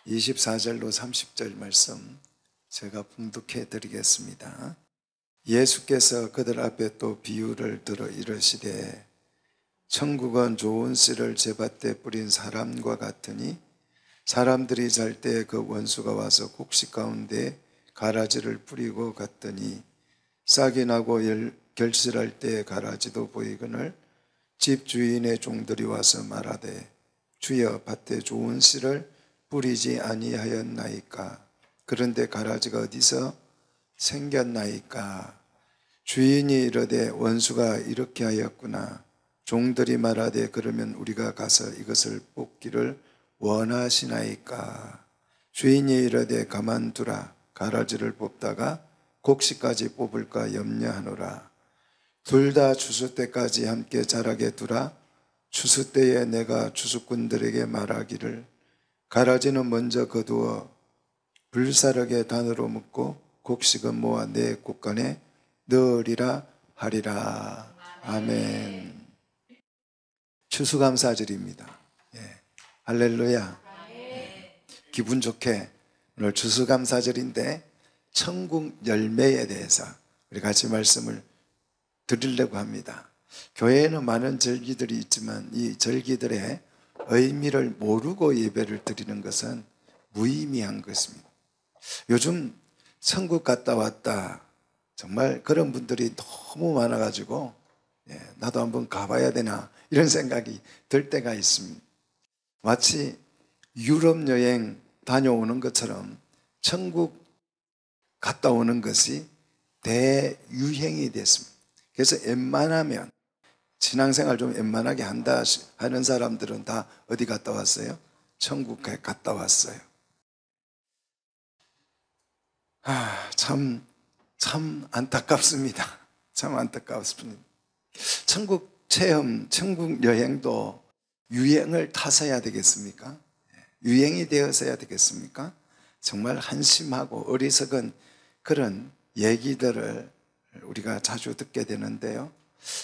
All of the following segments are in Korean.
(24절로 30절) 말씀 제가 봉독해 드리겠습니다. 예수께서 그들 앞에 또 비유를 들어 이르시되 천국은 좋은 씨를 제밭에 뿌린 사람과 같으니 사람들이 잘 때 그 원수가 와서 곡식 가운데 가라지를 뿌리고 갔더니 싹이 나고 결실할 때 가라지도 보이거늘 집 주인의 종들이 와서 말하되 주여 밭에 좋은 씨를 뿌리지 아니하였나이까? 그런데 가라지가 어디서 생겼나이까? 주인이 이르되 원수가 이렇게 하였구나. 종들이 말하되 그러면 우리가 가서 이것을 뽑기를 원하시나이까? 주인이 이르되 가만두라. 가라지를 뽑다가 곡식까지 뽑을까 염려하노라. 둘 다 추수 때까지 함께 자라게 두라. 추수 때에 내가 추수꾼들에게 말하기를 가라지는 먼저 거두어 불사르게 단으로 묶고 곡식은 모아 내 곳간에 넣으리라 하리라. 아멘. 추수감사절입니다. 예. 할렐루야. 예. 기분 좋게 오늘 추수감사절인데 천국 열매에 대해서 우리 같이 말씀을 드리려고 합니다. 교회에는 많은 절기들이 있지만 이 절기들의 의미를 모르고 예배를 드리는 것은 무의미한 것입니다. 요즘 천국 갔다 왔다 정말 그런 분들이 너무 많아가지고 나도 한번 가봐야 되나 이런 생각이 들 때가 있습니다. 마치 유럽 여행 다녀오는 것처럼 천국 갔다 오는 것이 대유행이 됐습니다. 그래서 웬만하면 신앙생활 좀 웬만하게 한다 하는 사람들은 다 어디 갔다 왔어요? 천국에 갔다 왔어요. 참 안타깝습니다. 참 안타깝습니다. 천국 체험, 천국 여행도 유행을 타서야 되겠습니까? 유행이 되어서야 되겠습니까? 정말 한심하고 어리석은 그런 얘기들을 우리가 자주 듣게 되는데요.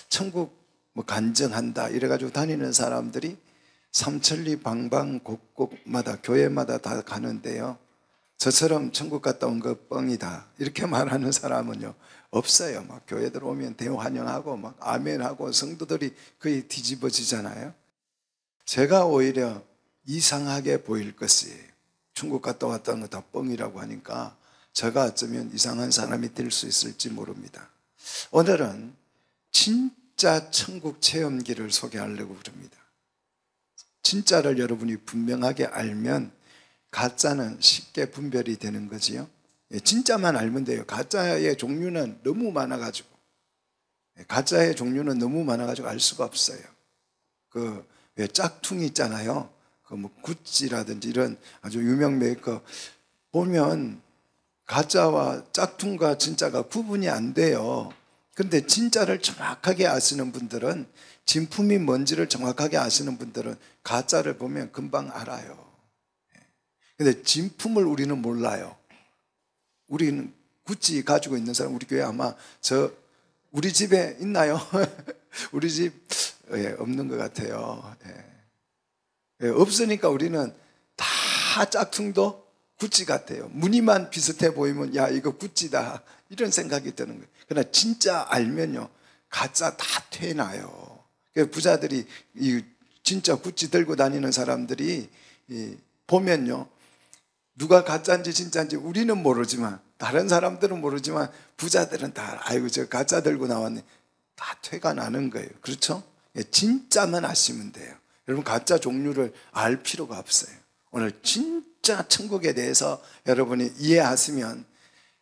천국 간증한다 이래가지고 다니는 사람들이 삼천리 방방곡곡마다 교회마다 다 가는데요. 저처럼 천국 갔다 온 거 뻥이다 이렇게 말하는 사람은요 없어요. 막 교회들 오면 대환영하고 막 아멘하고 성도들이 거의 뒤집어지잖아요. 제가 오히려 이상하게 보일 것이 천국 갔다 왔다는 거 다 뻥이라고 하니까 제가 어쩌면 이상한 사람이 될 수 있을지 모릅니다. 오늘은 진짜 천국 체험기를 소개하려고 그럽니다. 진짜를 여러분이 분명하게 알면 가짜는 쉽게 분별이 되는 거지요. 진짜만 알면 돼요. 가짜의 종류는 너무 많아가지고 알 수가 없어요. 왜 짝퉁이 있잖아요. 구찌라든지 이런 아주 유명 메이커 보면 가짜와 짝퉁과 진짜가 구분이 안 돼요. 그런데 진짜를 정확하게 아시는 분들은, 진품이 뭔지를 정확하게 아시는 분들은 가짜를 보면 금방 알아요. 그런데 진품을 우리는 몰라요. 우리는 구찌 가지고 있는 사람, 우리 교회 아마 우리 집에 있나요? 우리 집 없는 것 같아요. 없으니까 우리는 다 짝퉁도 구찌 같아요. 무늬만 비슷해 보이면 야 이거 구찌다 이런 생각이 드는 거예요. 그러나 진짜 알면요 가짜 다 퇴나요. 부자들이 이 진짜 구찌 들고 다니는 사람들이 보면요 누가 가짜인지 진짜인지 우리는 모르지만, 다른 사람들은 모르지만 부자들은 다 아이고 저 가짜 들고 나왔네 다 퇴가 나는 거예요. 그렇죠? 진짜만 아시면 돼요. 여러분 가짜 종류를 알 필요가 없어요. 오늘 진짜 천국에 대해서 여러분이 이해하시면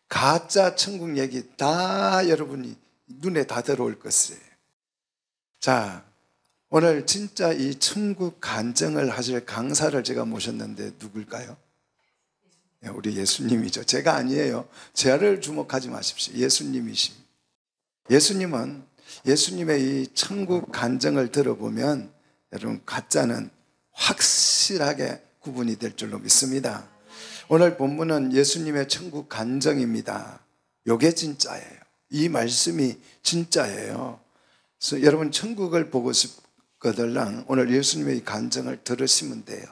가짜 천국 얘기 다 여러분이 눈에 다 들어올 것이에요. 자, 오늘 진짜 이 천국 간증을 하실 강사를 제가 모셨는데 누굴까요? 우리 예수님이죠. 제가 아니에요. 제를 주목하지 마십시오. 예수님이십니다. 예수님은 예수님의 이 천국 간증을 들어보면 여러분 가짜는 확실하게 구분이 될 줄로 믿습니다. 오늘 본문은 예수님의 천국 간증입니다. 요게 진짜예요. 이 말씀이 진짜예요. 그래서 여러분 천국을 보고 싶거들랑 오늘 예수님의 간증을 들으시면 돼요.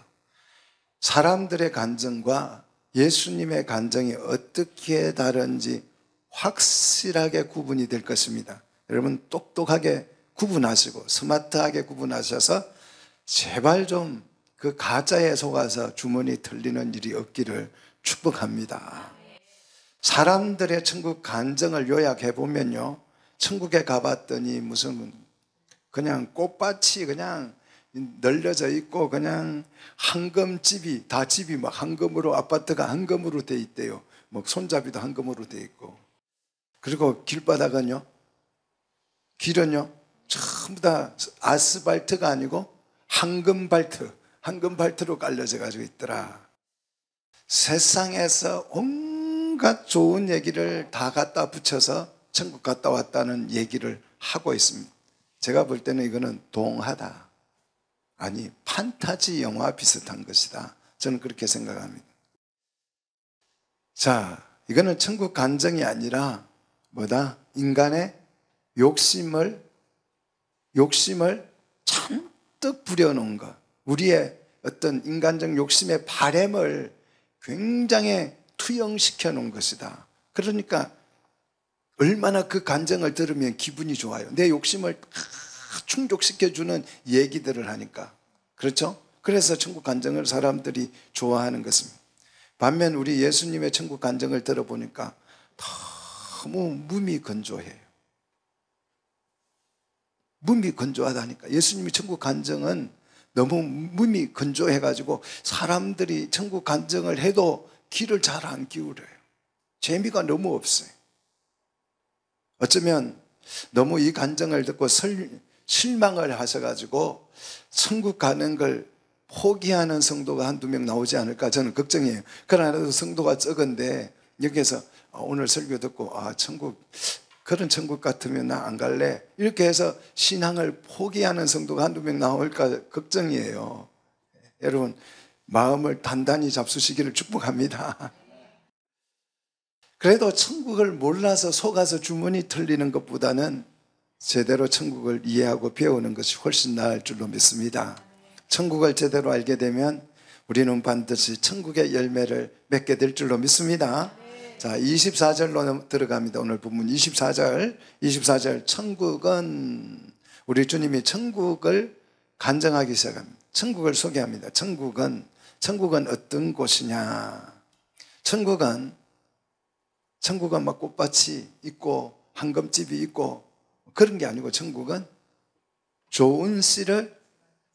사람들의 간증과 예수님의 간증이 어떻게 다른지 확실하게 구분이 될 것입니다. 여러분 똑똑하게 구분하시고 스마트하게 구분하셔서 제발 좀 그 가짜에 속아서 주머니 털리는 일이 없기를 축복합니다. 사람들의 천국 간증을 요약해 보면요, 천국에 가봤더니 무슨 그냥 꽃밭이 그냥 널려져 있고 그냥 황금집이 다 집이 막 황금으로, 아파트가 황금으로 돼 있대요. 뭐 손잡이도 황금으로 돼 있고, 그리고 길바닥은요, 길은요 전부 다 아스팔트가 아니고 황금발트로 깔려져 가지고 있더라. 세상에서 온갖 좋은 얘기를 다 갖다 붙여서 천국 갔다 왔다는 얘기를 하고 있습니다. 제가 볼 때는 이거는 동하다, 아니 판타지 영화 비슷한 것이다, 저는 그렇게 생각합니다. 자, 이거는 천국 간증이 아니라 뭐다? 인간의 욕심을 잔뜩 부려놓은 것, 우리의 어떤 인간적 욕심의 바램을 굉장히 투영시켜 놓은 것이다. 그러니까 얼마나 그 간증을 들으면 기분이 좋아요. 내 욕심을 충족시켜주는 얘기들을 하니까. 그렇죠? 그래서 천국 간증을 사람들이 좋아하는 것입니다. 반면 우리 예수님의 천국 간증을 들어보니까 너무 몸이 건조해요. 몸이 건조하다니까. 예수님의 천국 간증은 너무 몸이 건조해가지고 사람들이 천국 간증을 해도 귀를 잘 안 기울여요. 재미가 너무 없어요. 어쩌면 너무 이 간증을 듣고 실망을 하셔가지고 천국 가는 걸 포기하는 성도가 한두 명 나오지 않을까 저는 걱정이에요. 그러나도 성도가 적은데 여기에서 오늘 설교 듣고 그런 천국 같으면 나 안 갈래, 이렇게 해서 신앙을 포기하는 성도가 한두 명 나올까 걱정이에요. 여러분 마음을 단단히 잡수시기를 축복합니다. 그래도 천국을 몰라서 속아서 주머니 털리는 것보다는 제대로 천국을 이해하고 배우는 것이 훨씬 나을 줄로 믿습니다. 천국을 제대로 알게 되면 우리는 반드시 천국의 열매를 맺게 될 줄로 믿습니다. 자, 24절로 들어갑니다. 오늘 본문 24절. 천국은, 우리 주님이 천국을 간증하기 시작합니다. 천국을 소개합니다. 천국은 어떤 곳이냐? 천국은 막 꽃밭이 있고 황금집이 있고 그런 게 아니고, 천국은 좋은 씨를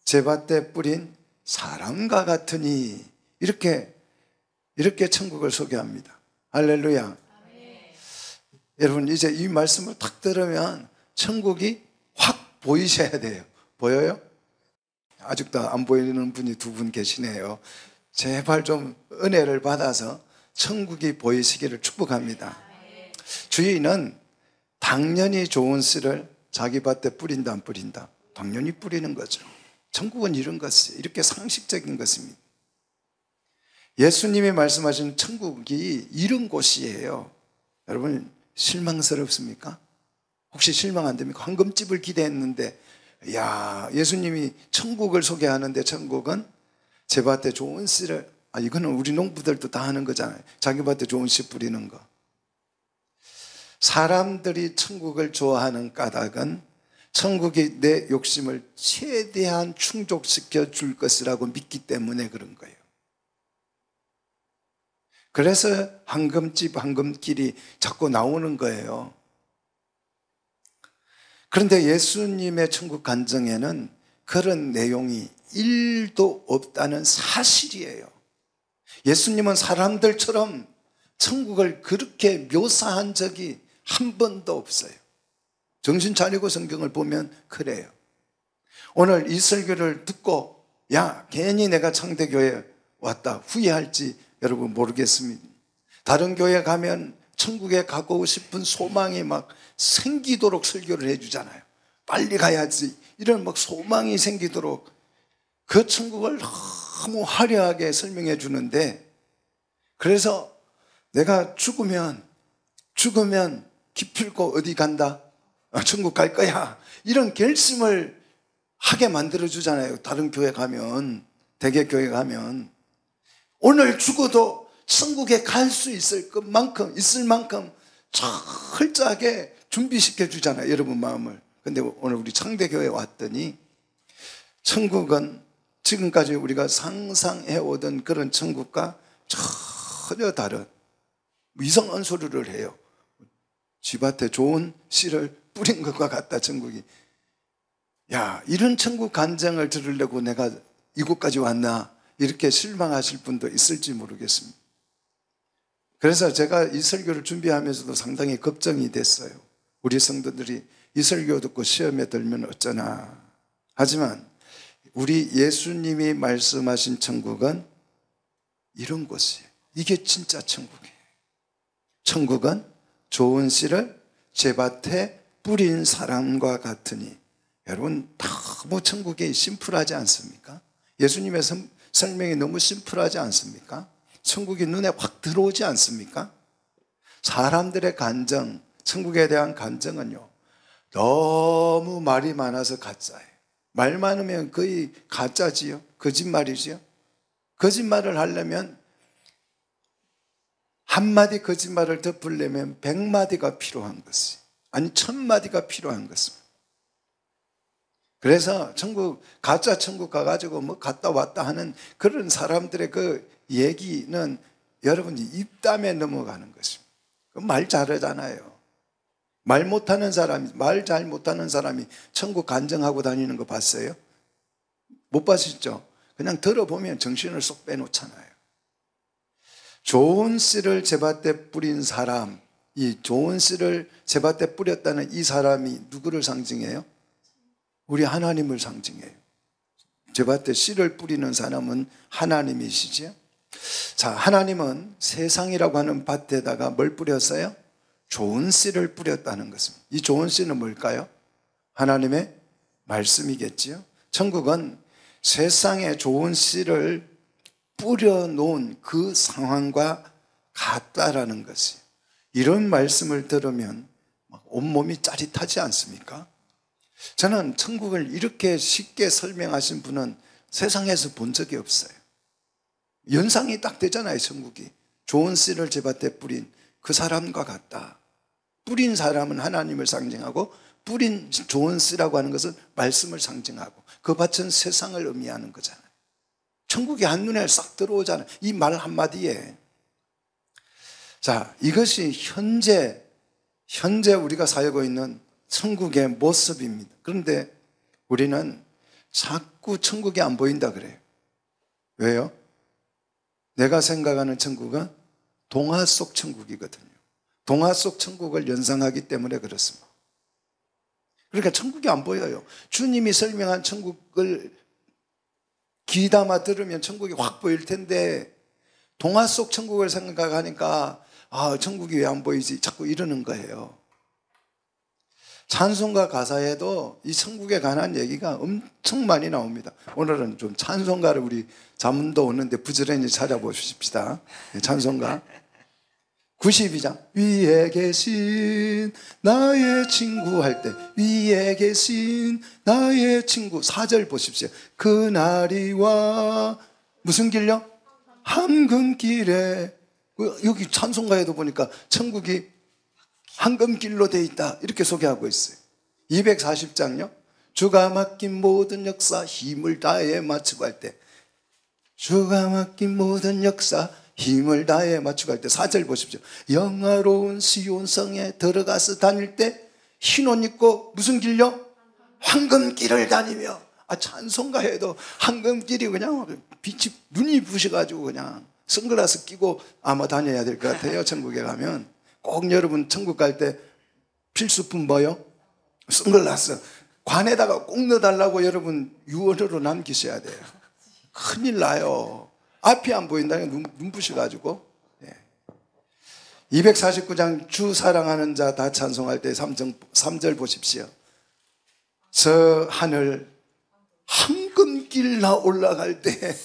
제밭에 뿌린 사람과 같으니, 이렇게 천국을 소개합니다. 할렐루야. 여러분 이제 이 말씀을 딱 들으면 천국이 확 보이셔야 돼요. 보여요? 아직도 안 보이는 분이 두 분 계시네요. 제발 좀 은혜를 받아서 천국이 보이시기를 축복합니다. 주인은 당연히 좋은 씨를 자기 밭에 뿌린다 안 뿌린다? 당연히 뿌리는 거죠. 천국은 이런 것이에요. 이렇게 상식적인 것입니다. 예수님이 말씀하신 천국이 이런 곳이에요. 여러분 실망스럽습니까? 혹시 실망 안 됩니까? 황금집을 기대했는데, 예수님이 천국을 소개하는데 천국은 제 밭에 좋은 씨를, 이거는 우리 농부들도 다 하는 거잖아요. 자기 밭에 좋은 씨 뿌리는 거. 사람들이 천국을 좋아하는 까닭은 천국이 내 욕심을 최대한 충족시켜 줄 것이라고 믿기 때문에 그런 거예요. 그래서 황금집, 황금길이 자꾸 나오는 거예요. 그런데 예수님의 천국 간증에는 그런 내용이 1도 없다는 사실이에요. 예수님은 사람들처럼 천국을 그렇게 묘사한 적이 한 번도 없어요. 정신 차리고 성경을 보면 그래요. 오늘 이 설교를 듣고 괜히 내가 창대교회에 왔다 후회할지 여러분 모르겠습니다. 다른 교회 가면 천국에 가고 싶은 소망이 막 생기도록 설교를 해주잖아요. 빨리 가야지, 이런 막 소망이 생기도록 그 천국을 너무 화려하게 설명해 주는데, 그래서 내가 죽으면 기필코 어디 간다? 천국 갈 거야. 이런 결심을 하게 만들어주잖아요. 다른 교회 가면, 대개교회 가면. 오늘 죽어도 천국에 갈 수 있을 만큼 철저하게 준비시켜 주잖아요. 여러분 마음을. 근데 오늘 우리 창대교회에 왔더니 천국은 지금까지 우리가 상상해 오던 그런 천국과 전혀 다른 이상한 소리를 해요. 집밭에 좋은 씨를 뿌린 것과 같다, 천국이. 야, 이런 천국 간증을 들으려고 내가 이곳까지 왔나? 이렇게 실망하실 분도 있을지 모르겠습니다. 그래서 제가 이 설교를 준비하면서도 상당히 걱정이 됐어요. 우리 성도들이 이 설교 듣고 시험에 들면 어쩌나. 하지만 우리 예수님이 말씀하신 천국은 이런 곳이에요. 이게 진짜 천국이에요. 천국은 좋은 씨를 제밭에 뿌린 사람과 같으니. 여러분, 너무 천국이 심플하지 않습니까? 예수님의 설명이 너무 심플하지 않습니까? 천국이 눈에 확 들어오지 않습니까? 사람들의 간증, 천국에 대한 간증은요, 너무 말이 많아서 가짜예요. 말 많으면 거의 가짜지요. 거짓말이지요. 거짓말을 하려면 한마디 거짓말을 덮으려면 100마디가 필요한 것이, 아니 1000마디가 필요한 것입니다. 그래서 가짜 천국 가가지고 뭐 갔다 왔다 하는 그런 사람들의 그 얘기는 여러분이 입담에 넘어가는 것입니다. 말 잘하잖아요. 말 잘 못하는 사람이 천국 간증하고 다니는 거 봤어요? 못 봤었죠? 그냥 들어보면 정신을 쏙 빼놓잖아요. 좋은 씨를 제밭에 뿌린 사람, 이 좋은 씨를 제밭에 뿌렸다는 이 사람이 누구를 상징해요? 우리 하나님을 상징해요. 제밭에 씨를 뿌리는 사람은 하나님이시죠. 자, 하나님은 세상이라고 하는 밭에다가 뭘 뿌렸어요? 좋은 씨를 뿌렸다는 것입니다. 이 좋은 씨는 뭘까요? 하나님의 말씀이겠지요. 천국은 세상에 좋은 씨를 뿌려놓은 그 상황과 같다라는 것이, 이런 말씀을 들으면 온몸이 짜릿하지 않습니까? 저는 천국을 이렇게 쉽게 설명하신 분은 세상에서 본 적이 없어요. 연상이 딱 되잖아요. 천국이 좋은 씨를 제밭에 뿌린 그 사람과 같다. 뿌린 사람은 하나님을 상징하고 뿌린 좋은 씨라고 하는 것은 말씀을 상징하고 그 밭은 세상을 의미하는 거잖아요. 천국이 한눈에 싹 들어오잖아요. 이 말 한마디에. 자, 이것이 현재 우리가 살고 있는 천국의 모습입니다. 그런데 우리는 자꾸 천국이 안 보인다 그래요. 왜요? 내가 생각하는 천국은 동화 속 천국이거든요. 동화 속 천국을 연상하기 때문에 그렇습니다. 그러니까 천국이 안 보여요. 주님이 설명한 천국을 귀담아 들으면 천국이 확 보일 텐데 동화 속 천국을 생각하니까 천국이 왜 안 보이지? 자꾸 이러는 거예요. 찬송가 가사에도 이 천국에 관한 얘기가 엄청 많이 나옵니다. 오늘은 좀 찬송가를 우리 자문도 오는데 부지런히 찾아보십시다. 찬송가 92장 위에 계신 나의 친구 할 때 위에 계신 나의 친구 4절 보십시오. 그날이 와 무슨 길요? 황금길에. 여기 찬송가에도 보니까 천국이 황금길로 돼 있다 이렇게 소개하고 있어요. 240장요. 주가 맡긴 모든 역사 힘을 다해 마치고 할 때 주가 맡긴 모든 역사 힘을 다해 맞추고 할 때 4절 보십시오. 영화로운 시온성에 들어가서 다닐 때 흰 옷 입고 무슨 길요? 황금길을 다니며. 찬송가에도 황금길이 그냥 빛이 눈이 부셔가지고 그냥 선글라스 끼고 아마 다녀야 될 것 같아요. 천국에 가면 꼭 여러분 천국 갈 때 필수품 뭐요? 선글라스. 관에다가 꼭 넣어달라고 여러분 유언으로 남기셔야 돼요. 큰일 나요. 앞이 안 보인다는 눈 부셔가지고. 249장 주 사랑하는 자 다 찬송할 때 3절 보십시오. 저 하늘 황금길 나 올라갈 때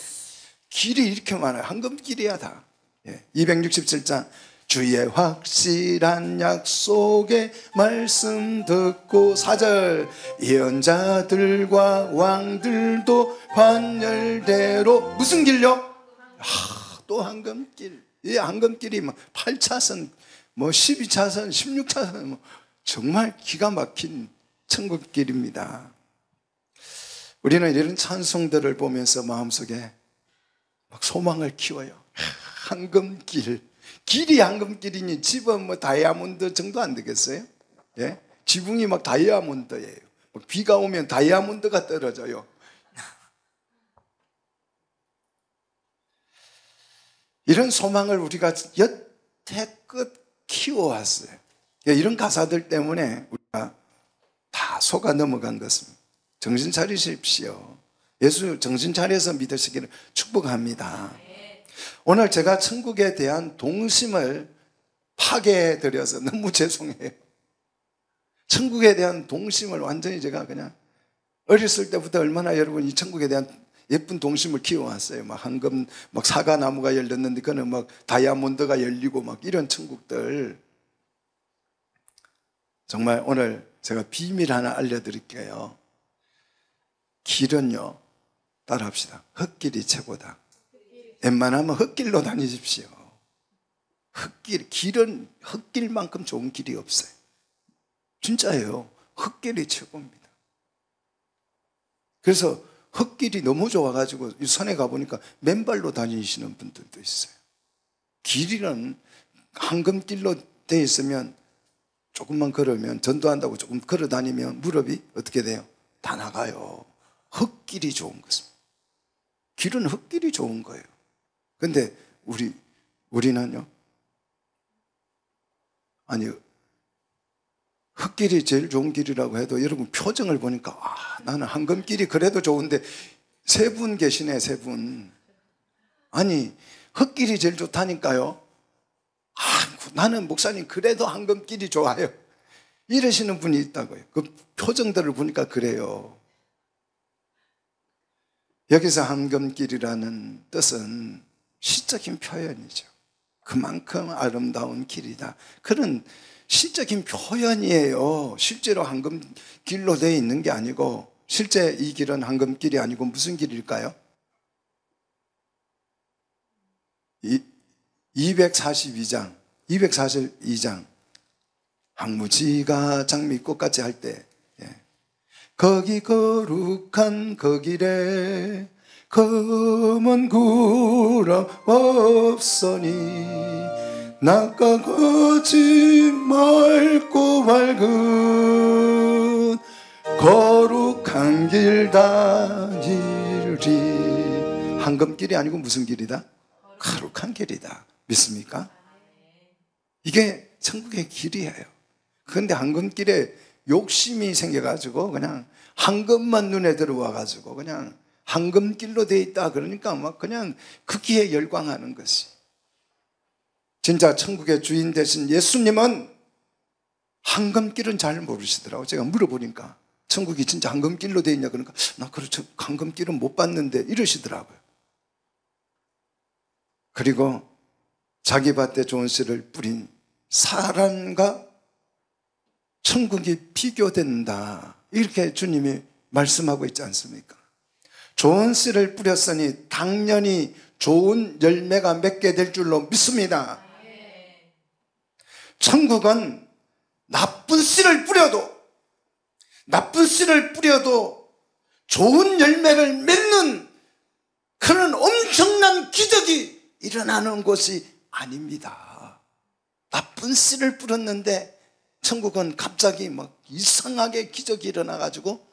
길이 이렇게 많아요. 황금길이야 다. 267장 주의 확실한 약속의 말씀 듣고 4절 예언자들과 왕들도 환열대로 무슨 길요? 또 황금길. 이 황금길이 막 8차선, 뭐 12차선, 16차선, 뭐 정말 기가 막힌 천국길입니다. 우리는 이런 찬송들을 보면서 마음속에 막 소망을 키워요. 황금길. 길이 황금길이니 집은 뭐 다이아몬드 정도 안 되겠어요? 예? 지붕이 막 다이아몬드예요. 비가 오면 다이아몬드가 떨어져요. 이런 소망을 우리가 여태껏 키워왔어요. 이런 가사들 때문에 우리가 다 속아 넘어간 것입니다. 정신 차리십시오. 예수 정신 차려서 믿으시기를 축복합니다. 오늘 제가 천국에 대한 동심을 파괴해드려서 너무 죄송해요. 천국에 대한 동심을 완전히 제가 그냥 어렸을 때부터 얼마나 여러분 이 천국에 대한 예쁜 동심을 키워왔어요. 막 황금, 막 사과나무가 열렸는데 그거는 막 다이아몬드가 열리고 막 이런 천국들. 정말 오늘 제가 비밀 하나 알려드릴게요. 길은요, 따라합시다. 흙길이 최고다. 웬만하면 흙길로 다니십시오. 길은 흙길만큼 좋은 길이 없어요. 진짜예요. 흙길이 최고입니다. 그래서 흙길이 너무 좋아가지고 산에 가보니까 맨발로 다니시는 분들도 있어요. 길이는 황금길로 돼 있으면 조금만 걸으면, 전도한다고 조금 걸어 다니면 무릎이 어떻게 돼요? 다 나가요. 흙길이 좋은 것입니다. 길은 흙길이 좋은 거예요. 근데 우리는요, 아니, 흙길이 제일 좋은 길이라고 해도 여러분 표정을 보니까 나는 황금길이 그래도 좋은데 세 분 계시네, 세 분. 아니, 흙길이 제일 좋다니까요. 나는 목사님 그래도 황금길이 좋아요. 이러시는 분이 있다고요. 그 표정들을 보니까 그래요. 여기서 황금길이라는 뜻은 시적인 표현이죠. 그만큼 아름다운 길이다. 그런 시적인 표현이에요. 실제로 황금길로 되어 있는 게 아니고, 실제 이 길은 황금길이 아니고 무슨 길일까요? 242장 황무지가 장미꽃같이 할 때, 거기 거룩한 그 길에 검은 구름 없으니 낚아거지 맑고 밝은 거룩한 길 다니리. 황금길이 아니고 무슨 길이다? 거룩한 길이다. 믿습니까? 이게 천국의 길이에요. 그런데 황금길에 욕심이 생겨가지고 그냥 황금만 눈에 들어와가지고 그냥 황금길로 돼 있다 그러니까 막 그냥 그 길에 열광하는 것이. 진짜 천국의 주인 되신 예수님은 황금길은 잘 모르시더라고요. 제가 물어보니까 천국이 진짜 황금길로 돼 있냐 그러니까 나 그렇죠, 황금길은 못 봤는데 이러시더라고요. 그리고 자기 밭에 좋은 씨를 뿌린 사람과 천국이 비교된다, 이렇게 주님이 말씀하고 있지 않습니까? 좋은 씨를 뿌렸으니 당연히 좋은 열매가 맺게 될 줄로 믿습니다. 천국은 나쁜 씨를 뿌려도 좋은 열매를 맺는 그런 엄청난 기적이 일어나는 곳이 아닙니다. 나쁜 씨를 뿌렸는데 천국은 갑자기 막 이상하게 기적이 일어나가지고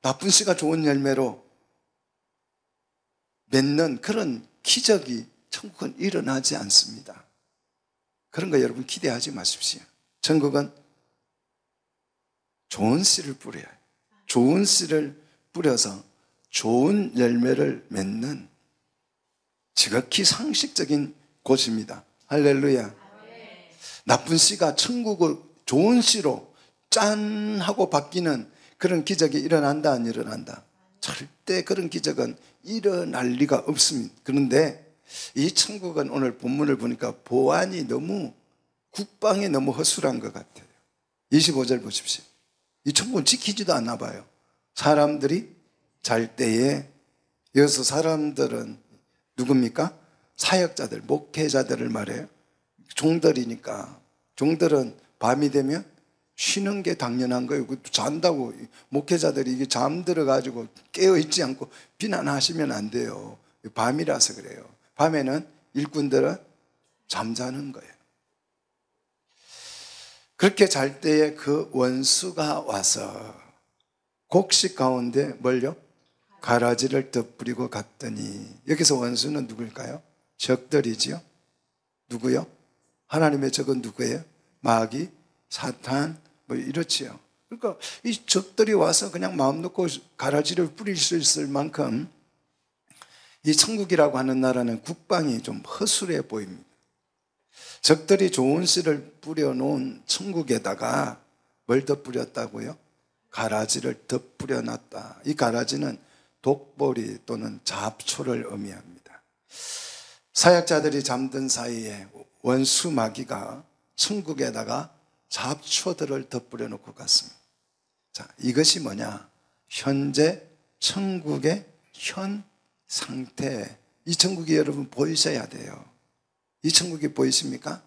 나쁜 씨가 좋은 열매로 맺는 그런 기적이 천국은 일어나지 않습니다. 그런 거 여러분 기대하지 마십시오. 천국은 좋은 씨를 뿌려요. 좋은 씨를 뿌려서 좋은 열매를 맺는 지극히 상식적인 곳입니다. 할렐루야. 나쁜 씨가 천국을 좋은 씨로 짠 하고 바뀌는 그런 기적이 일어난다, 안 일어난다? 절대 그런 기적은 일어날 리가 없습니다. 그런데 이 천국은 오늘 본문을 보니까 보안이 너무 국방이 너무 허술한 것 같아요. 25절 보십시오. 이 천국은 지키지도 않나 봐요. 사람들이 잘 때에, 여기서 사람들은 누굽니까? 사역자들, 목회자들을 말해요. 종들이니까. 종들은 밤이 되면 쉬는 게 당연한 거예요. 잔다고 목회자들이 이게 잠들어가지고 깨어있지 않고 비난하시면 안 돼요. 밤이라서 그래요. 밤에는 일꾼들은 잠자는 거예요. 그렇게 잘 때에 그 원수가 와서 곡식 가운데 뭘요? 가라지를 덧뿌리고 갔더니, 여기서 원수는 누굴까요? 적들이지요. 누구요? 하나님의 적은 누구예요? 마귀, 사탄, 뭐 이렇지요. 그러니까 이 적들이 와서 그냥 마음 놓고 가라지를 뿌릴 수 있을 만큼 이 천국이라고 하는 나라는 국방이 좀 허술해 보입니다. 적들이 좋은 씨를 뿌려놓은 천국에다가 뭘 덧뿌렸다고요? 가라지를 덧뿌려 놨다. 이 가라지는 독보리 또는 잡초를 의미합니다. 사역자들이 잠든 사이에 원수 마귀가 천국에다가 잡초들을 덧뿌려 놓고 갔습니다. 자, 이것이 뭐냐? 현재 천국의 현 상태. 이 천국이 여러분 보이셔야 돼요. 이 천국이 보이십니까?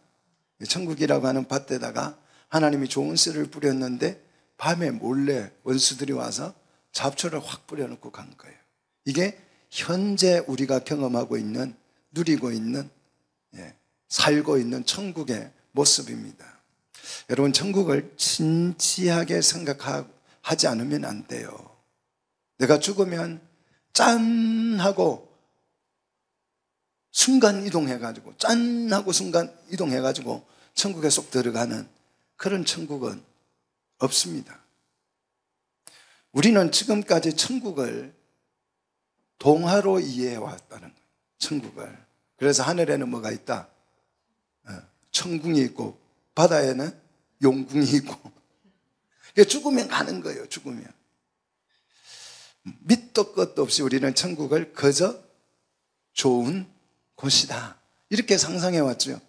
천국이라고 하는 밭에다가 하나님이 좋은 씨를 뿌렸는데 밤에 몰래 원수들이 와서 잡초를 확 뿌려놓고 간 거예요. 이게 현재 우리가 경험하고 있는, 누리고 있는, 살고 있는 천국의 모습입니다. 여러분, 천국을 진지하게 생각하지 않으면 안 돼요. 내가 죽으면 짠 하고 순간 이동해가지고, 짠 하고 순간 이동해가지고 천국에 쏙 들어가는 그런 천국은 없습니다. 우리는 지금까지 천국을 동화로 이해해 왔다는 거예요. 천국을. 그래서 하늘에는 뭐가 있다? 천궁이 있고 바다에는 용궁이 있고. 죽으면 가는 거예요. 죽으면. 밑도 끝도 없이 우리는 천국을 그저 좋은 곳이다, 이렇게 상상해 왔죠.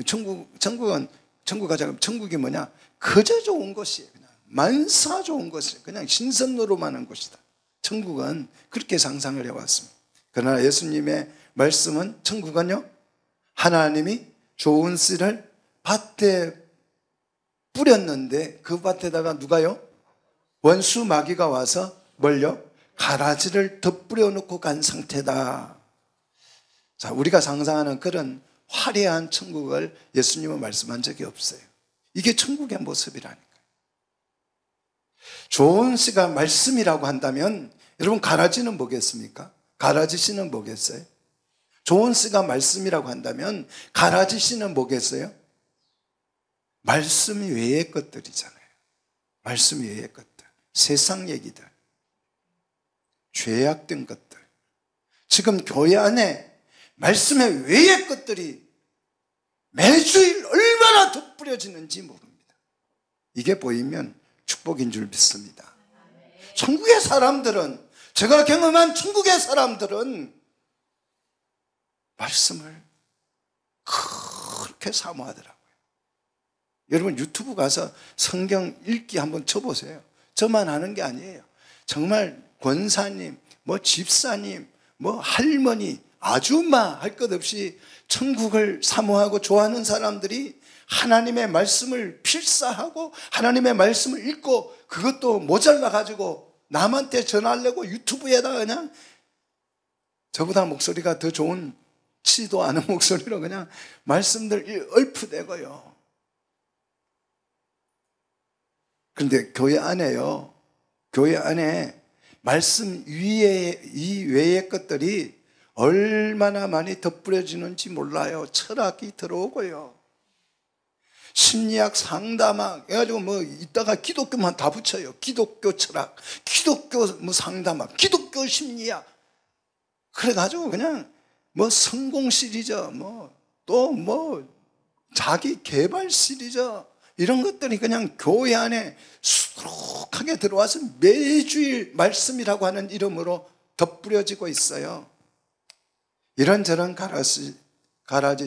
천국이 뭐냐? 그저 좋은 곳이에요. 그냥 만사 좋은 곳이에요. 그냥 신선노름하는 곳이다. 천국은 그렇게 상상을 해왔습니다. 그러나 예수님의 말씀은 천국은요, 하나님이 좋은 씨를 밭에 뿌렸는데 그 밭에다가 누가요? 원수 마귀가 와서 뭘요? 가라지를 덧뿌려 놓고 간 상태다. 자, 우리가 상상하는 그런 화려한 천국을 예수님은 말씀한 적이 없어요. 이게 천국의 모습이라니까요. 좋은 씨가 말씀이라고 한다면 여러분, 가라지는 뭐겠습니까? 가라지 씨는 뭐겠어요? 좋은 씨가 말씀이라고 한다면 가라지 씨는 뭐겠어요? 말씀 외의 것들이잖아요. 말씀 외의 것들, 세상 얘기들, 죄악된 것들. 지금 교회 안에 말씀의 외의 것들이 매주일 얼마나 덧뿌려지는지 모릅니다. 이게 보이면 축복인 줄 믿습니다. 천국의 사람들은, 제가 경험한 천국의 사람들은 말씀을 그렇게 사모하더라고요. 여러분, 유튜브 가서 성경 읽기 한번 쳐보세요. 저만 하는 게 아니에요. 정말 권사님, 뭐 집사님, 뭐 할머니, 아줌마 할 것 없이 천국을 사모하고 좋아하는 사람들이 하나님의 말씀을 필사하고 하나님의 말씀을 읽고, 그것도 모자라 가지고 남한테 전하려고 유튜브에다가 그냥 저보다 목소리가 더 좋은 치도 않은 목소리로 그냥 말씀들 읊어대고요. 그런데 교회 안에요, 교회 안에 말씀 이외의 것들이 얼마나 많이 덧뿌려지는지 몰라요. 철학이 들어오고요, 심리학, 상담학 해가지고 뭐 이따가 기독교만 다 붙여요. 기독교 철학, 기독교 뭐 상담학, 기독교 심리학. 그래가지고 그냥 뭐 성공 시리즈, 또 자기 개발 시리즈, 이런 것들이 그냥 교회 안에 수두룩하게 들어와서 매주일 말씀이라고 하는 이름으로 덧뿌려지고 있어요. 이런저런 가라지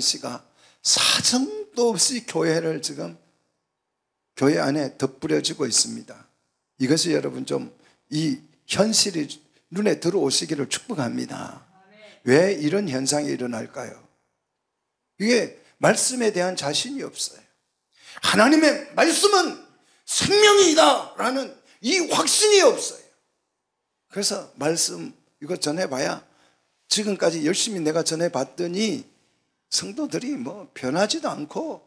씨가 사정 끝도 없이 교회를 지금 교회 안에 덧뿌려지고 있습니다. 이것이 여러분 좀 이 현실이 눈에 들어오시기를 축복합니다. 왜 이런 현상이 일어날까요? 이게 말씀에 대한 자신이 없어요. 하나님의 말씀은 생명이다 라는 이 확신이 없어요. 그래서 말씀 이거 전해봐야 지금까지 열심히 내가 전해봤더니 성도들이 뭐 변하지도 않고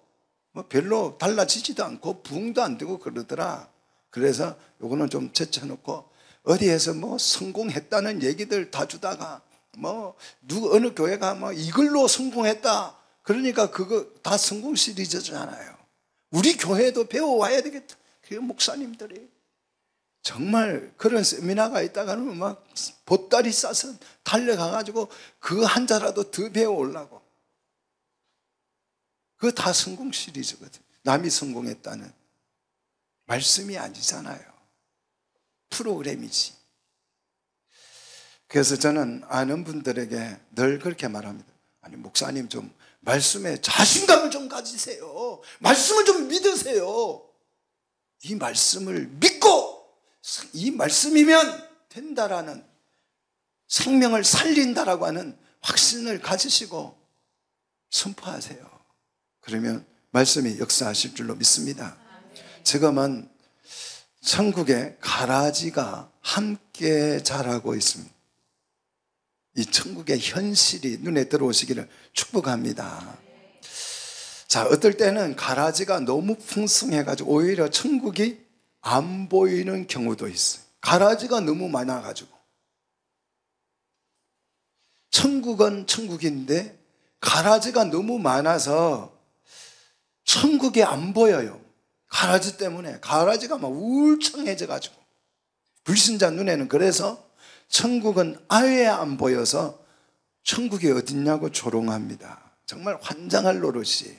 뭐 별로 달라지지도 않고 부흥도 안 되고 그러더라. 그래서 요거는 좀 제쳐놓고 어디에서 뭐 성공했다는 얘기들 다 주다가 뭐 어느 교회가 뭐 이걸로 성공했다 그러니까 그거 다 성공 시리즈잖아요. 우리 교회도 배워와야 되겠다. 그 목사님들이 정말 그런 세미나가 있다가는 막 보따리 싸서 달려가가지고 그거 한 자라도 더 배워오려고. 그거 다 성공 시리즈거든. 남이 성공했다는 말씀이 아니잖아요. 프로그램이지. 그래서 저는 아는 분들에게 늘 그렇게 말합니다. 아니 목사님 좀 말씀에 자신감을 좀 가지세요. 말씀을 좀 믿으세요. 이 말씀을 믿고 이 말씀이면 된다라는 생명을 살린다라고 하는 확신을 가지시고 선포하세요. 그러면 말씀이 역사하실 줄로 믿습니다. 지금은 천국에 가라지가 함께 자라고 있습니다. 이 천국의 현실이 눈에 들어오시기를 축복합니다. 자, 어떨 때는 가라지가 너무 풍성해가지고 오히려 천국이 안 보이는 경우도 있어요. 가라지가 너무 많아가지고. 천국은 천국인데 가라지가 너무 많아서 천국이 안 보여요. 가라지 때문에. 가라지가 막 울창해져가지고. 불신자 눈에는 그래서 천국은 아예 안 보여서 천국이 어딨냐고 조롱합니다. 정말 환장할 노릇이.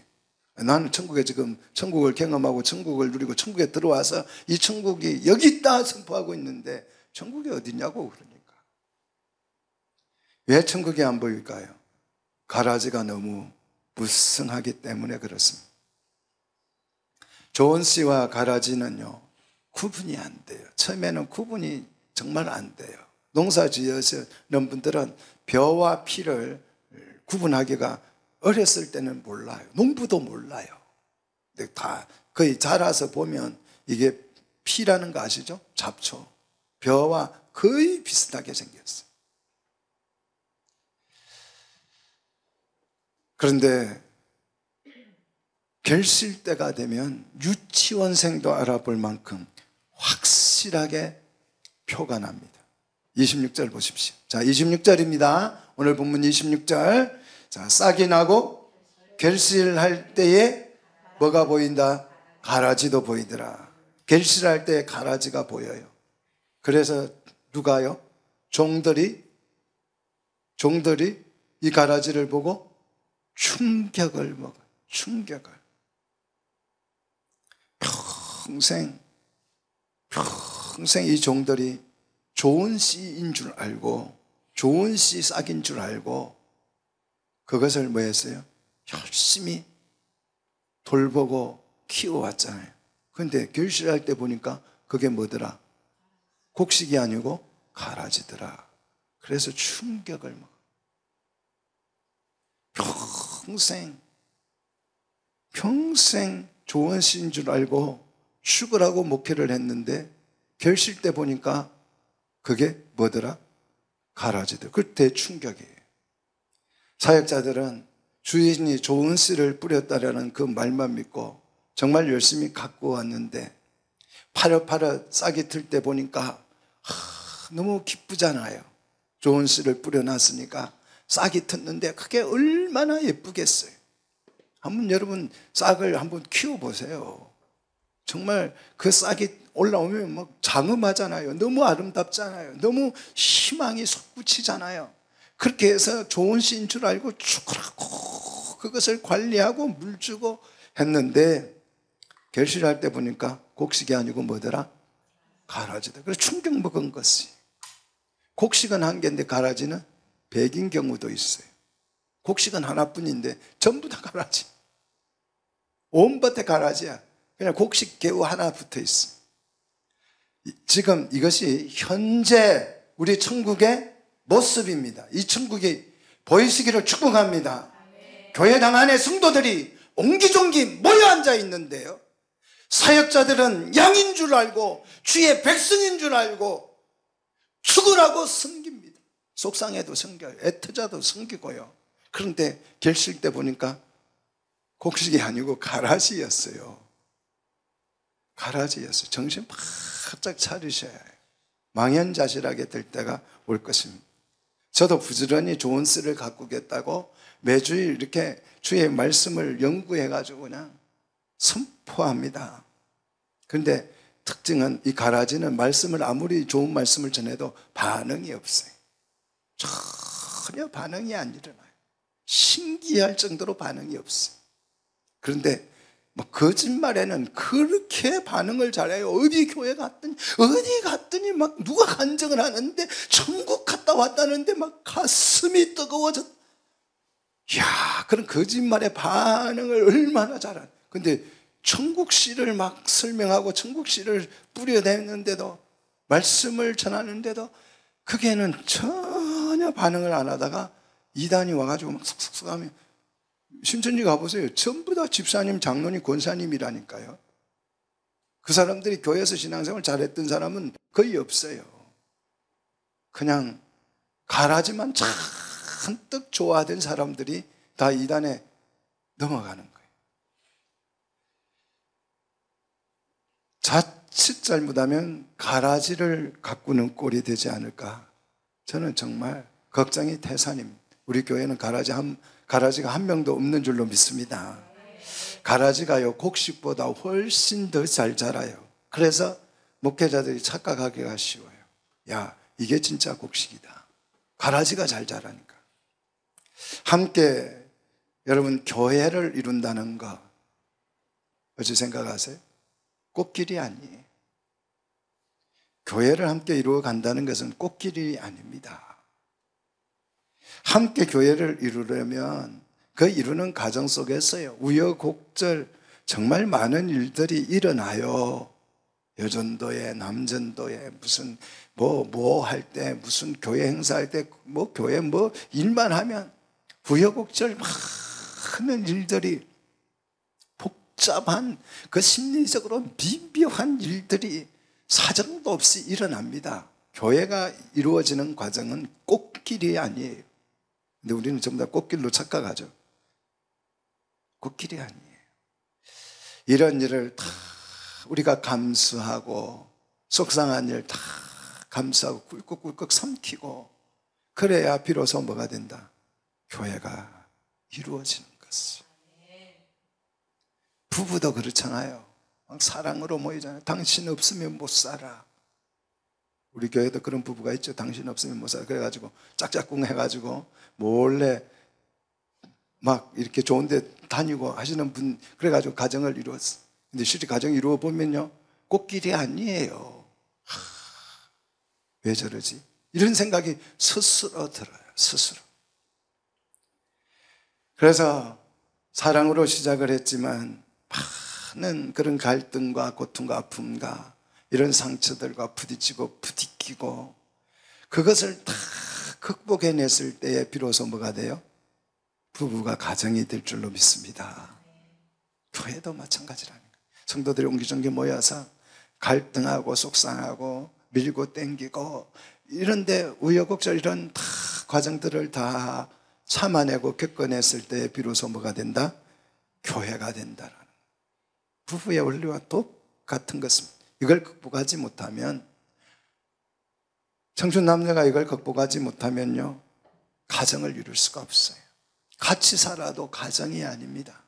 나는 천국에 지금 천국을 경험하고 천국을 누리고 천국에 들어와서 이 천국이 여기 있다 선포하고 있는데 천국이 어딨냐고 그러니까. 왜 천국이 안 보일까요? 가라지가 너무 무성하기 때문에 그렇습니다. 좋은 씨와 가라지는요 구분이 안 돼요. 처음에는 구분이 정말 안 돼요. 농사 지으시는 분들은 벼와 피를 구분하기가 어렸을 때는 몰라요. 농부도 몰라요. 근데 다 거의 자라서 보면 이게 피라는 거 아시죠? 잡초. 벼와 거의 비슷하게 생겼어요. 그런데 결실 때가 되면 유치원생도 알아볼 만큼 확실하게 표가 납니다. 26절 보십시오. 자, 26절입니다. 오늘 본문 26절. 자, 싹이 나고 결실할 때에 뭐가 보인다? 가라지도 보이더라. 결실할 때에 가라지가 보여요. 그래서 누가요? 종들이 이 가라지를 보고 충격을 먹어요. 충격을. 평생 이 종들이 좋은 씨인 줄 알고 좋은 씨 싹인 줄 알고 그것을 뭐 했어요? 열심히 돌보고 키워왔잖아요. 그런데 결실할 때 보니까 그게 뭐더라? 곡식이 아니고 가라지더라. 그래서 충격을 먹어. 평생 좋은 씨인 줄 알고 죽으라고 목회를 했는데 결실 때 보니까 그게 뭐더라? 가라지더라. 그때 충격이에요. 사역자들은 주인이 좋은 씨를 뿌렸다라는 그 말만 믿고 정말 열심히 갖고 왔는데 파릇파릇 싹이 틀 때 보니까 너무 기쁘잖아요. 좋은 씨를 뿌려놨으니까 싹이 텄는데 그게 얼마나 예쁘겠어요. 한번 여러분 싹을 한번 키워보세요. 정말 그 싹이 올라오면 막 장엄하잖아요. 너무 아름답잖아요. 너무 희망이 솟구치잖아요. 그렇게 해서 좋은 씨인 줄 알고 죽으라고 그것을 관리하고 물 주고 했는데 결실할 때 보니까 곡식이 아니고 뭐더라? 가라지다. 그래서 충격 먹은 것이. 곡식은 한 개인데 가라지는 100인 경우도 있어요. 곡식은 하나뿐인데 전부 다 가라지. 온 밭에 가라지야. 그냥 곡식 개우 하나 붙어 있어. 지금 이것이 현재 우리 천국의 모습입니다. 이 천국이 보이시기를 축복합니다. 교회당 안에 성도들이 옹기종기 모여 앉아 있는데요, 사역자들은 양인 줄 알고 주의 백성인 줄 알고 죽으라고 섬깁니다. 속상해도 섬겨요. 애터자도 섬기고요. 그런데 결실 때 보니까 곡식이 아니고 가라지였어요. 가라지였어요. 정신 바짝 차리셔야 해요. 망연자실하게 될 때가 올 것입니다. 저도 부지런히 좋은 씨를 가꾸겠다고 매주일 이렇게 주의 말씀을 연구해가지고 그냥 선포합니다. 그런데 특징은 이 가라지는 말씀을 아무리 좋은 말씀을 전해도 반응이 없어요. 전혀 반응이 안 일어나요. 신기할 정도로 반응이 없어요. 그런데 뭐 거짓말에는 그렇게 반응을 잘해요. 어디 교회 갔더니 어디 갔더니 막 누가 간증을 하는데 천국 갔다 왔다는데 막 가슴이 뜨거워졌. 이야, 그런 거짓말의 반응을 얼마나 잘하는. 근데 천국시를 막 설명하고 천국시를 뿌려대는데도, 말씀을 전하는데도 그게는 전혀 반응을 안 하다가 이단이 와가지고 막 쑥쑥쑥 하면, 신천지 가보세요. 전부 다 집사님, 장로님, 권사님이라니까요. 그 사람들이 교회에서 신앙생활 잘했던 사람은 거의 없어요. 그냥 가라지만 잔뜩 좋아하던 사람들이 다 이단에 넘어가는 거예요. 자칫 잘못하면 가라지를 가꾸는 꼴이 되지 않을까. 저는 정말 걱정이 태산입니다. 우리 교회는 가라지가 한 명도 없는 줄로 믿습니다. 가라지가요, 곡식보다 훨씬 더 잘 자라요. 그래서 목회자들이 착각하기가 쉬워요. 야, 이게 진짜 곡식이다. 가라지가 잘 자라니까. 함께 여러분 교회를 이룬다는 거 어찌 생각하세요? 꽃길이 아니에요. 교회를 함께 이루어 간다는 것은 꽃길이 아닙니다. 함께 교회를 이루려면 그 이루는 과정 속에서요, 우여곡절 정말 많은 일들이 일어나요. 여전도에, 남전도에, 무슨 뭐 할 때, 무슨 교회 행사할 때, 뭐 교회 뭐 일만 하면 우여곡절 많은 일들이, 복잡한 그 심리적으로 미묘한 일들이 사정도 없이 일어납니다. 교회가 이루어지는 과정은 꽃길이 아니에요. 근데 우리는 전부 다 꽃길로 착각하죠. 꽃길이 아니에요. 이런 일을 다 우리가 감수하고, 속상한 일 다 감수하고 꿀꺽꿀꺽 삼키고, 그래야 비로소 뭐가 된다? 교회가 이루어지는 것을. 부부도 그렇잖아요. 사랑으로 모이잖아요. 당신 없으면 못 살아. 우리 교회도 그런 부부가 있죠. 당신 없으면 못 살아. 그래가지고 짝짝꿍 해가지고 몰래 막 이렇게 좋은 데 다니고 하시는 분, 그래가지고 가정을 이루었어. 근데 실제 가정 이루어 보면요, 꽃길이 아니에요. 왜 저러지? 이런 생각이 스스로 들어요. 스스로. 그래서 사랑으로 시작을 했지만 많은 그런 갈등과 고통과 아픔과 이런 상처들과 부딪히고 부딪히고, 그것을 다 극복해냈을 때에 비로소 뭐가 돼요? 부부가 가정이 될 줄로 믿습니다. 교회도 마찬가지라는 거예요. 성도들이 옹기종기 모여서 갈등하고 속상하고 밀고 땡기고, 이런데 우여곡절 이런 다 과정들을 다 참아내고 겪어냈을 때에 비로소 뭐가 된다? 교회가 된다라는 거예요. 부부의 원리와 똑같은 것입니다. 이걸 극복하지 못하면, 청춘 남녀가 이걸 극복하지 못하면요, 가정을 이룰 수가 없어요. 같이 살아도 가정이 아닙니다.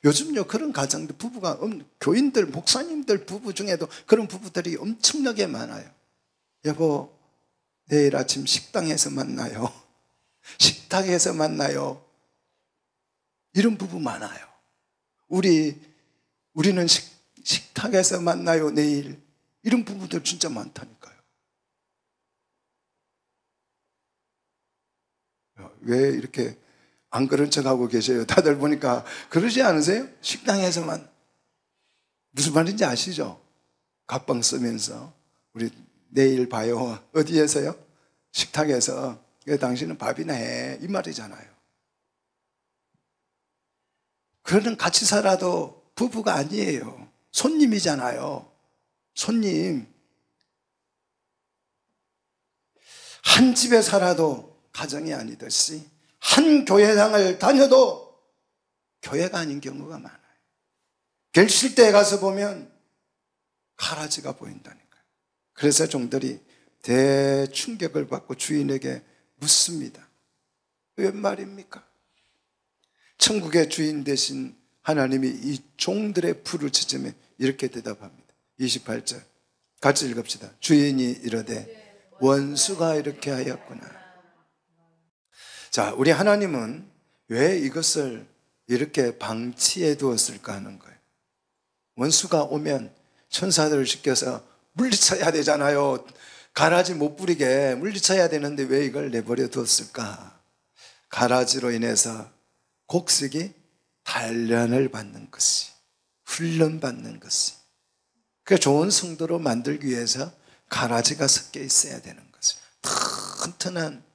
요즘요, 그런 가정들, 부부가, 교인들, 목사님들 부부 중에도 그런 부부들이 엄청나게 많아요. 여보, 내일 아침 식당에서 만나요. 식탁에서 만나요. 이런 부부 많아요. 우리는 식탁에서 만나요, 내일. 이런 부부들 진짜 많다니까요. 왜 이렇게 안 그런 척하고 계세요. 다들 보니까 그러지 않으세요? 식당에서만. 무슨 말인지 아시죠? 각방 쓰면서 우리 내일 봐요. 어디에서요? 식탁에서. 당신은 밥이나 해. 이 말이잖아요. 그러는 같이 살아도 부부가 아니에요. 손님이잖아요. 손님. 한 집에 살아도 가정이 아니듯이 한 교회당을 다녀도 교회가 아닌 경우가 많아요. 결실대에 가서 보면 가라지가 보인다니까요. 그래서 종들이 대충격을 받고 주인에게 묻습니다. 웬 말입니까? 천국의 주인 되신 하나님이 이 종들의 부르짖음에 이렇게 대답합니다. 28절 같이 읽읍시다. 주인이 이르되 원수가 이렇게 하였구나. 자, 우리 하나님은 왜 이것을 이렇게 방치해 두었을까 하는 거예요. 원수가 오면 천사들을 시켜서 물리쳐야 되잖아요. 가라지 못 부리게 물리쳐야 되는데 왜 이걸 내버려 두었을까? 가라지로 인해서 곡식이 단련을 받는 것이, 훈련받는 것이, 그 좋은 성도로 만들기 위해서 가라지가 섞여 있어야 되는 것이, 튼튼한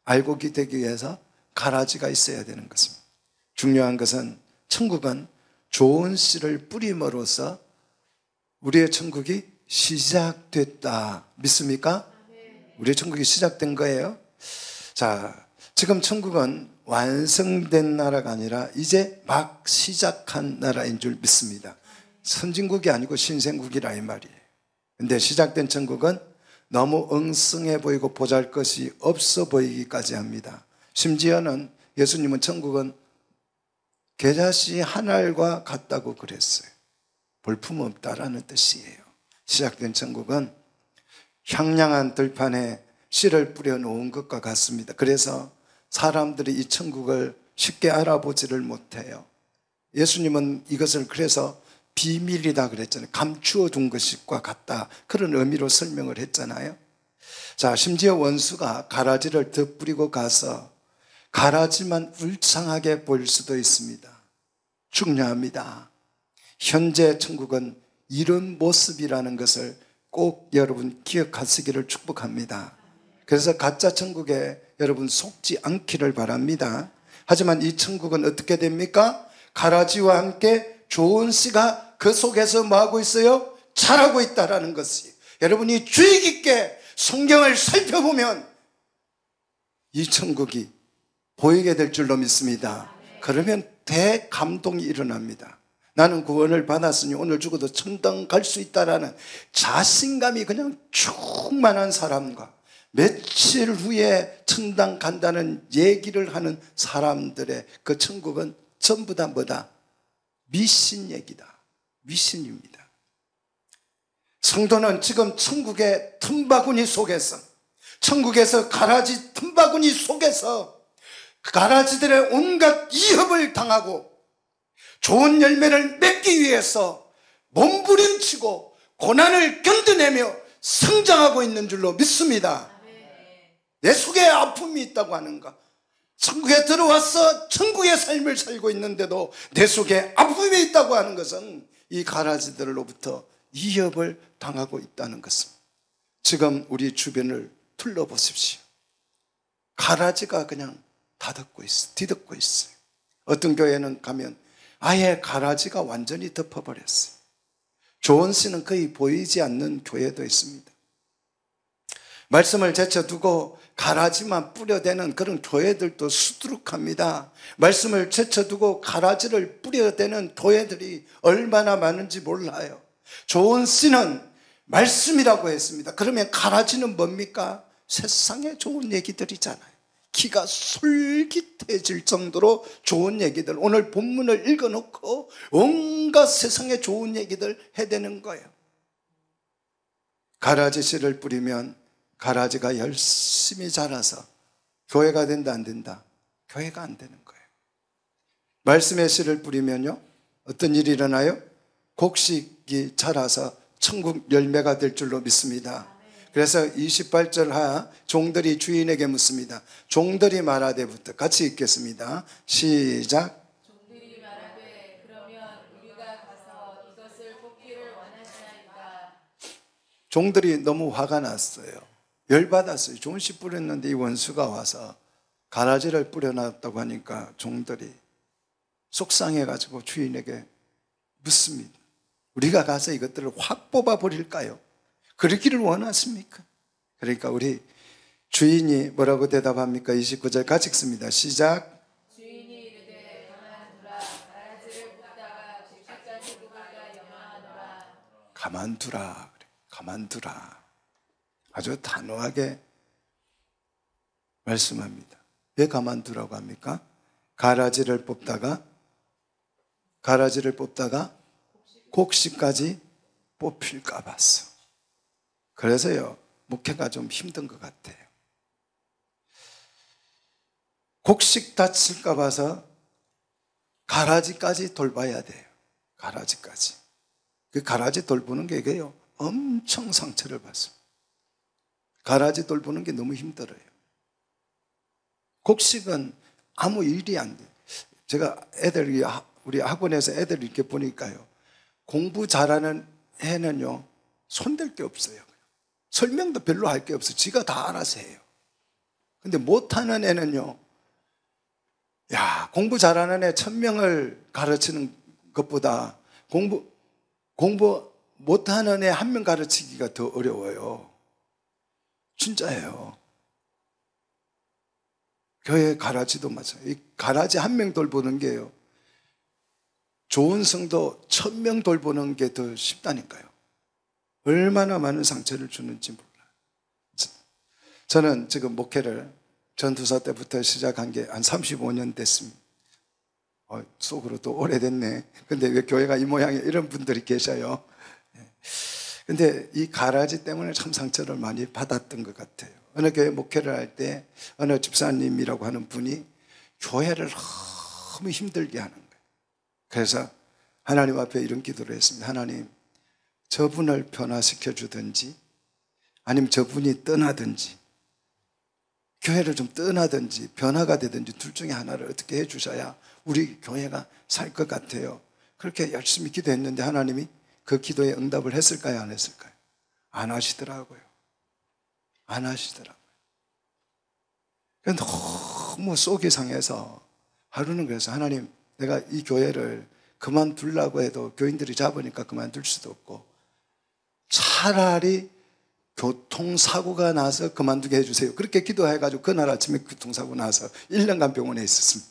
알곡이 되기 위해서 가라지가 있어야 되는 것입니다. 중요한 것은 천국은 좋은 씨를 뿌림으로써 우리의 천국이 시작됐다. 믿습니까? 우리의 천국이 시작된 거예요. 자, 지금 천국은 완성된 나라가 아니라 이제 막 시작한 나라인 줄 믿습니다. 선진국이 아니고 신생국이라 이 말이에요. 근데 시작된 천국은 너무 엉성해 보이고 보잘것이 없어 보이기까지 합니다. 심지어는 예수님은 천국은 겨자씨 한 알과 같다고 그랬어요. 볼품없다라는 뜻이에요. 시작된 천국은 향량한 들판에 씨를 뿌려 놓은 것과 같습니다. 그래서 사람들이 이 천국을 쉽게 알아보지를 못해요. 예수님은 이것을 그래서 비밀이다 그랬잖아요. 감추어 둔 것과 같다. 그런 의미로 설명을 했잖아요. 자, 심지어 원수가 가라지를 덧뿌리고 가서 가라지만 울창하게 보일 수도 있습니다. 중요합니다. 현재 천국은 이런 모습이라는 것을 꼭 여러분 기억하시기를 축복합니다. 그래서 가짜 천국에 여러분 속지 않기를 바랍니다. 하지만 이 천국은 어떻게 됩니까? 가라지와 함께 좋은 씨가 그 속에서 뭐하고 있어요? 자라고 있다는 것이, 여러분이 주의 깊게 성경을 살펴보면 이 천국이 보이게 될 줄로 믿습니다. 그러면 대감동이 일어납니다. 나는 구원을 받았으니 오늘 죽어도 천당 갈 수 있다라는 자신감이 그냥 충만한 사람과 며칠 후에 천당 간다는 얘기를 하는 사람들의 그 천국은 전부 다 뭐다? 미신 얘기다. 미신입니다. 성도는 지금 천국의 틈바구니 속에서, 천국에서 가라지 틈바구니 속에서 가라지들의 온갖 위협을 당하고 좋은 열매를 맺기 위해서 몸부림치고 고난을 견뎌내며 성장하고 있는 줄로 믿습니다. 내 속에 아픔이 있다고 하는가? 천국에 들어와서 천국의 삶을 살고 있는데도 내 속에 아픔이 있다고 하는 것은 이 가라지들로부터 위협을 당하고 있다는 것입니다. 지금 우리 주변을 둘러보십시오. 가라지가 그냥 다듬고 있어요. 뒤덮고 있어요. 어떤 교회는 가면 아예 가라지가 완전히 덮어버렸어요. 좋은 씨는 거의 보이지 않는 교회도 있습니다. 말씀을 제쳐두고 가라지만 뿌려대는 그런 교회들도 수두룩합니다. 말씀을 제쳐두고 가라지를 뿌려대는 교회들이 얼마나 많은지 몰라요. 좋은 씨는 말씀이라고 했습니다. 그러면 가라지는 뭡니까? 세상에 좋은 얘기들이잖아요. 귀가 솔깃해질 정도로 좋은 얘기들, 오늘 본문을 읽어놓고 온갖 세상에 좋은 얘기들 해대는 거예요. 가라지 씨를 뿌리면 가라지가 열심히 자라서 교회가 된다 안 된다? 교회가 안 되는 거예요. 말씀의 씨를 뿌리면요 어떤 일이 일어나요? 곡식이 자라서 천국 열매가 될 줄로 믿습니다. 그래서 28절 하 종들이 주인에게 묻습니다. 종들이 말하되부터 같이 읽겠습니다. 시작. 종들이 말하되 그러면 우리가 가서 이것을 뽑기를 원하시나이까. 종들이 너무 화가 났어요. 열받았어요. 좋은 씨 뿌렸는데 이 원수가 와서 가라지를 뿌려놨다고 하니까 종들이 속상해가지고 주인에게 묻습니다. 우리가 가서 이것들을 확 뽑아버릴까요? 그러기를 원하십니까? 그러니까 우리 주인이 뭐라고 대답합니까? 29절 같이 읽습니다. 시작. 주인이 이르되 가만두라. 가라지를 뽑다가 곡식까지 뽑을까 염려하노라. 가만두라. 가만두라. 아주 단호하게 말씀합니다. 왜 가만두라고 합니까? 가라지를 뽑다가 곡식까지 뽑힐까 봤어. 그래서요, 목회가 좀 힘든 것 같아요. 곡식 다칠까 봐서 가라지까지 돌봐야 돼요. 가라지까지. 그 가라지 돌보는 게 이게요, 엄청 상처를 받습니다. 가라지 돌보는 게 너무 힘들어요. 곡식은 아무 일이 안 돼요. 제가 우리 학원에서 애들 이렇게 보니까요, 공부 잘하는 애는요, 손댈 게 없어요. 설명도 별로 할 게 없어요. 지가 다 알아서 해요. 근데 못하는 애는요, 야, 공부 잘하는 애 1000명을 가르치는 것보다 공부 못하는 애 1명 가르치기가 더 어려워요. 진짜예요. 교회 가라지도 마찬가지예요. 이 가라지 1명 돌보는 게요, 좋은 성도 1000명 돌보는 게 더 쉽다니까요. 얼마나 많은 상처를 주는지 몰라요. 저는 지금 목회를 전도사 때부터 시작한 게 한 35년 됐습니다. 속으로 또 오래됐네. 근데 왜 교회가 이 모양에 이런 분들이 계셔요? 근데 이 가라지 때문에 참 상처를 많이 받았던 것 같아요. 어느 교회 목회를 할 때 어느 집사님이라고 하는 분이 교회를 너무 힘들게 하는 거예요. 그래서 하나님 앞에 이런 기도를 했습니다. 하나님, 저분을 변화시켜 주든지 아니면 저분이 떠나든지 교회를 좀 떠나든지 변화가 되든지 둘 중에 하나를 어떻게 해 주셔야 우리 교회가 살 것 같아요. 그렇게 열심히 기도했는데 하나님이 그 기도에 응답을 했을까요? 안 했을까요? 안 하시더라고요. 안 하시더라고요. 너무 속이 상해서 하루는 그래서 하나님, 내가 이 교회를 그만두려고 해도 교인들이 잡으니까 그만둘 수도 없고 차라리 교통사고가 나서 그만두게 해주세요. 그렇게 기도해가지고 그날 아침에 교통사고 나서 1년간 병원에 있었습니다.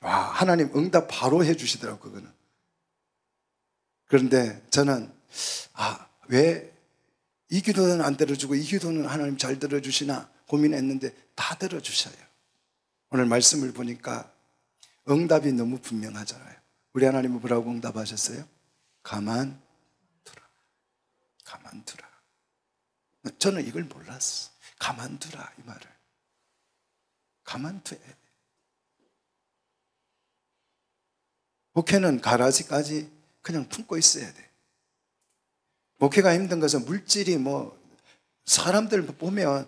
와, 하나님 응답 바로 해주시더라고요, 그거는. 그런데 저는 왜 이 기도는 안 들어주고 이 기도는 하나님 잘 들어주시나 고민했는데 다 들어주셔요. 오늘 말씀을 보니까 응답이 너무 분명하잖아요. 우리 하나님은 뭐라고 응답하셨어요? 가만두라. 가만두라. 저는 이걸 몰랐어. 가만두라, 이 말을. 가만둬야 돼. 목회는 가라지까지 그냥 품고 있어야 돼. 목회가 힘든 것은 물질이 사람들 보면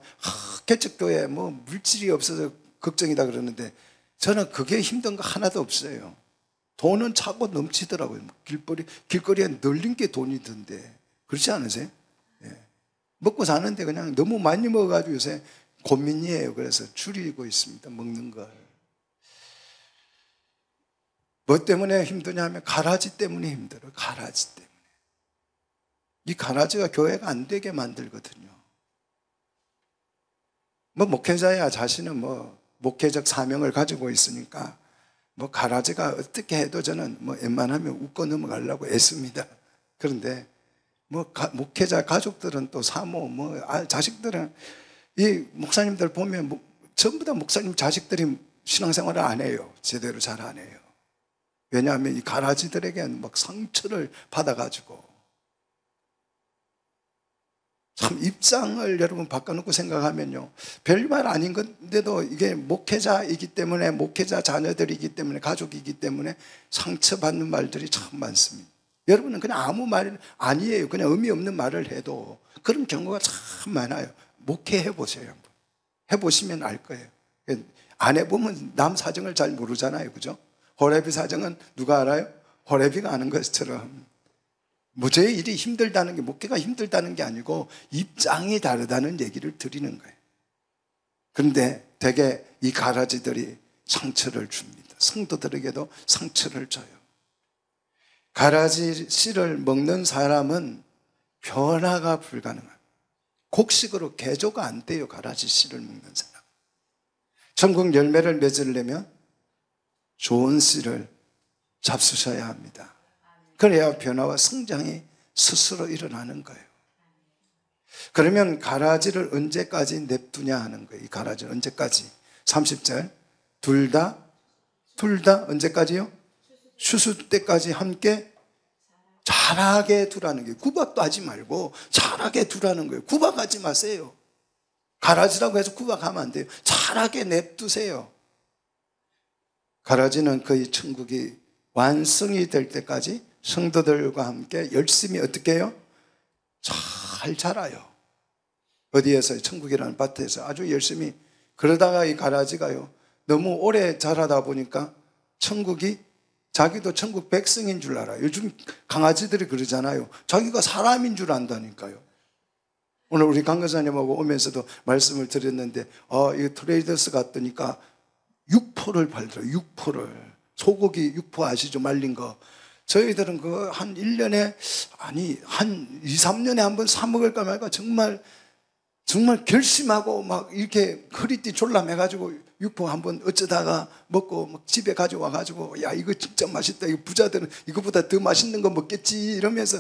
개척교회 물질이 없어서 걱정이다 그러는데 저는 그게 힘든 거 하나도 없어요. 돈은 차고 넘치더라고요. 길거리에 널린 게 돈이던데. 그렇지 않으세요? 예. 먹고 사는데 그냥 너무 많이 먹어가지고 요새 고민이에요. 그래서 줄이고 있습니다. 먹는 걸. 뭐 때문에 힘드냐 하면 가라지 때문에 힘들어요. 가라지 때문에. 이 가라지가 교회가 안 되게 만들거든요. 목회자야 자신은 목회적 사명을 가지고 있으니까 가라지가 어떻게 해도 저는 웬만하면 웃고 넘어가려고 애씁니다. 그런데 목회자 가족들은 또 사모 자식들은 이 목사님들 보면 전부 다 목사님 자식들이 신앙생활을 안 해요. 제대로 잘 안 해요. 왜냐하면 이 가라지들에게는 상처를 받아가지고 참 입장을 여러분 바꿔놓고 생각하면요, 별말 아닌 건데도 이게 목회자이기 때문에, 목회자 자녀들이기 때문에, 가족이기 때문에 상처받는 말들이 참 많습니다. 여러분은 그냥 아무 말 아니에요. 그냥 의미 없는 말을 해도 그런 경우가 참 많아요. 목회해 보세요. 해보시면 알 거예요. 안 해보면 남 사정을 잘 모르잖아요. 그죠? 호레비 사정은 누가 알아요? 호레비가 아는 것처럼 무죄의 일이 힘들다는 게, 목회가 힘들다는 게 아니고 입장이 다르다는 얘기를 드리는 거예요. 그런데 대개 이 가라지들이 상처를 줍니다. 성도들에게도 상처를 줘요. 가라지 씨를 먹는 사람은 변화가 불가능합니다. 곡식으로 개조가 안 돼요. 가라지 씨를 먹는 사람. 천국 열매를 맺으려면 좋은 씨를 잡수셔야 합니다. 그래야 변화와 성장이 스스로 일어나는 거예요. 그러면 가라지를 언제까지 냅두냐 하는 거예요. 이 가라지를 언제까지? 30절. 둘 다 언제까지요? 추수 때까지 함께 자라게 두라는 거예요. 구박도 하지 말고 자라게 두라는 거예요. 구박하지 마세요. 가라지라고 해서 구박하면 안 돼요. 자라게 냅두세요. 가라지는 거의 천국이 완성이 될 때까지 성도들과 함께 열심히 어떻게 해요? 잘 자라요. 어디에서? 천국이라는 밭에서 아주 열심히. 그러다가 이 가라지가요, 너무 오래 자라다 보니까 천국이, 자기도 천국 백성인 줄 알아요. 요즘 강아지들이 그러잖아요. 자기가 사람인 줄 안다니까요. 오늘 우리 강교사님하고 오면서도 말씀을 드렸는데, 이 트레이더스 갔더니까 육포를 팔더라고요. 육포를. 소고기 육포 아시죠? 말린 거. 저희들은 그 한 1년에, 아니, 한 2, 3년에 한 번 사 먹을까 말까 정말 결심하고 막 이렇게 허리띠 졸라매가지고 육포 한번 어쩌다가 먹고 막 집에 가져와가지고, 야, 이거 진짜 맛있다. 이거 부자들은 이거보다 더 맛있는 거 먹겠지. 이러면서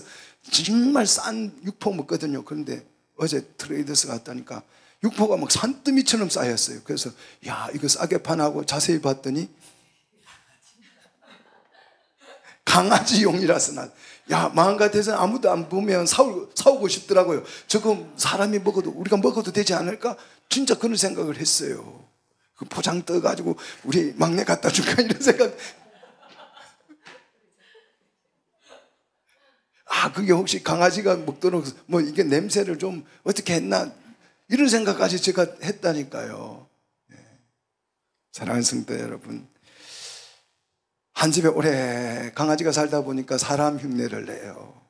정말 싼 육포 먹거든요. 그런데 어제 트레이더스 갔다니까 육포가 막 산더미처럼 쌓였어요. 그래서 야, 이거 싸게 파나고 자세히 봤더니 강아지용이라서 마음 같아서 아무도 안 보면 사오고 싶더라고요. 저거 사람이 먹어도, 우리가 먹어도 되지 않을까? 진짜 그런 생각을 했어요. 그 포장 떠가지고 우리 막내 갖다 줄까? 이런 생각. 그게 혹시 강아지가 먹도록 뭐 이게 냄새를 좀 어떻게 했나? 이런 생각까지 제가 했다니까요. 네. 사랑하는 성도 여러분, 한 집에 오래 강아지가 살다 보니까 사람 흉내를 내요.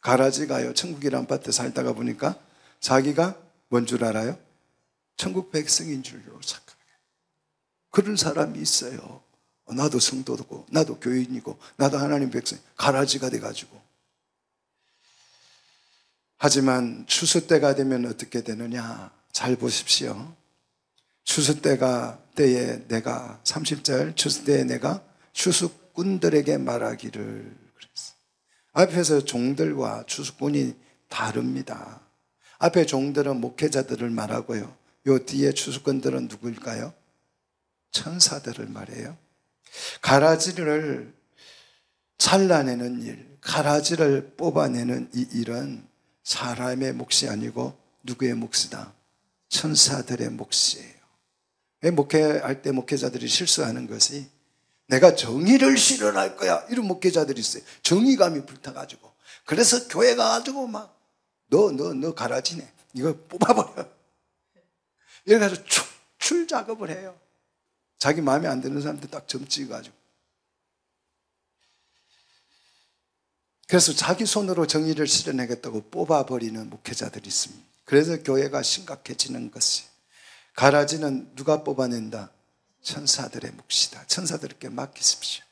가라지가요, 천국이란 밭에 살다가 보니까 자기가 뭔 줄 알아요? 천국 백성인 줄로 착각해요. 그런 사람이 있어요. 나도 성도고, 나도 교인이고, 나도 하나님 백성, 가라지가 돼가지고. 하지만 추수 때가 되면 어떻게 되느냐? 잘 보십시오. 추수 때에 내가, 30절, 추수 때에 내가 추수꾼들에게 말하기를 그랬어. 앞에서 종들과 추수꾼이 다릅니다. 앞에 종들은 목회자들을 말하고요, 요 뒤에 추수꾼들은 누구일까요? 천사들을 말해요. 가라지를 잘라내는 일, 가라지를 뽑아내는 이 일은 사람의 몫이 아니고 누구의 몫이다? 천사들의 몫이에요. 왜 목회할 때 목회자들이 실수하는 것이, 내가 정의를 실현할 거야, 이런 목회자들이 있어요. 정의감이 불타가지고. 그래서 교회 가가지고 막 너 가라지네, 이거 뽑아버려, 이래가지고 축출 작업을 해요. 자기 마음에 안 드는 사람들 딱 점 찍어가지고. 그래서 자기 손으로 정의를 실현하겠다고 뽑아버리는 목회자들이 있습니다. 그래서 교회가 심각해지는 것이, 가라지는 누가 뽑아낸다? 천사들의 몫이다. 천사들에게 맡기십시오.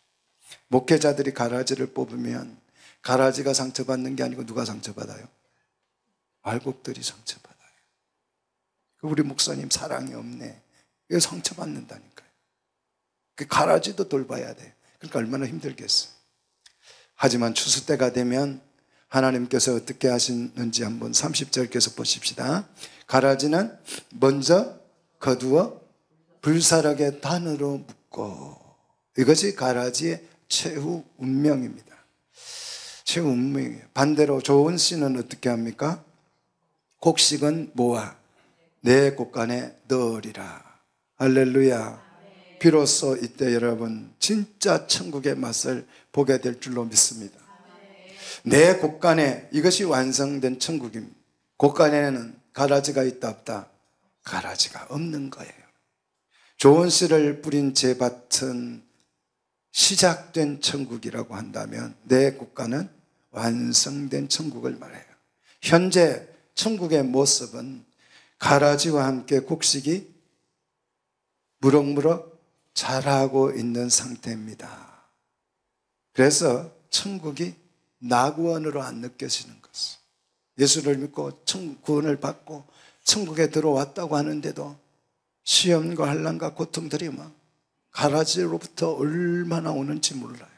목회자들이 가라지를 뽑으면 가라지가 상처받는 게 아니고 누가 상처받아요? 알곡들이 상처받아요. 우리 목사님 사랑이 없네, 이거 상처받는다니까요. 그 가라지도 돌봐야 돼요. 그러니까 얼마나 힘들겠어요. 하지만 추수 때가 되면 하나님께서 어떻게 하시는지 한번 30절 계속 보십시다. 가라지는 먼저 거두어 불사르게 단으로 묶고, 이것이 가라지의 최후 운명입니다. 최후 운명이에요. 반대로 좋은 씨는 어떻게 합니까? 곡식은 모아 내 곳간에 넣으리라. 할렐루야. 비로소 이때 여러분 진짜 천국의 맛을 보게 될 줄로 믿습니다. 내 곳간에 이것이 완성된 천국입니다. 곳간에는 가라지가 있다 없다? 가라지가 없는 거예요. 좋은 씨를 뿌린 제 밭은 시작된 천국이라고 한다면 내 곳간은 완성된 천국을 말해요. 현재 천국의 모습은 가라지와 함께 곡식이 무럭무럭 자라고 있는 상태입니다. 그래서 천국이 낙원으로 안 느껴지는 것을, 예수를 믿고 구원을 받고 천국에 들어왔다고 하는데도 시험과 환난과 고통들이 막 가라지로부터 얼마나 오는지 몰라요.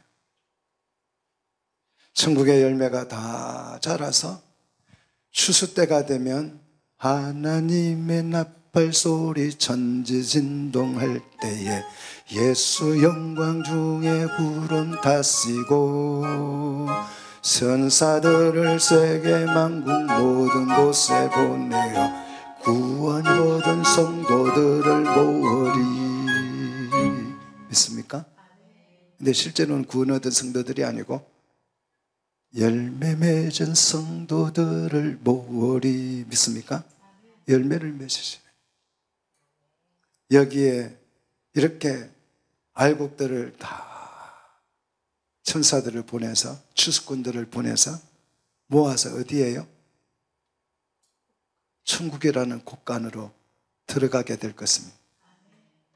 천국의 열매가 다 자라서 추수 때가 되면 하나님의 나팔 소리 천지진동할 때에 예수 영광 중에 구름 타시고 천사들을 세계 만국 모든 곳에 보내어 구원 얻은 성도들을 모으리. 믿습니까? 근데 실제로는 구원 얻은 성도들이 아니고 열매 맺은 성도들을 모으리. 믿습니까? 열매를 맺으시네. 여기에 이렇게 알곡들을 다 천사들을 보내서 추수꾼들을 보내서 모아서 어디에요? 천국이라는 곳간으로 들어가게 될 것입니다.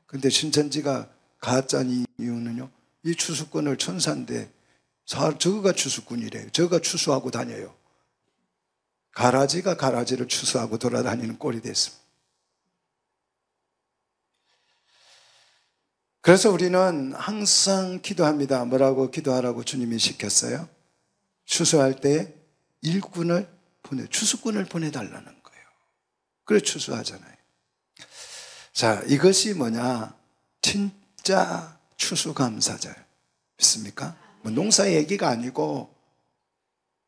그런데 신천지가 가짜인 이유는요, 이 추수꾼을 천사인데 저거가 추수꾼이래요. 저거가 추수하고 다녀요. 가라지가 가라지를 추수하고 돌아다니는 꼴이 됐습니다. 그래서 우리는 항상 기도합니다. 뭐라고 기도하라고 주님이 시켰어요? 추수할 때 일꾼을 추수꾼을 보내달라는 거예요. 그래 추수하잖아요. 자, 이것이 뭐냐? 진짜 추수감사절. 믿습니까? 뭐 농사 얘기가 아니고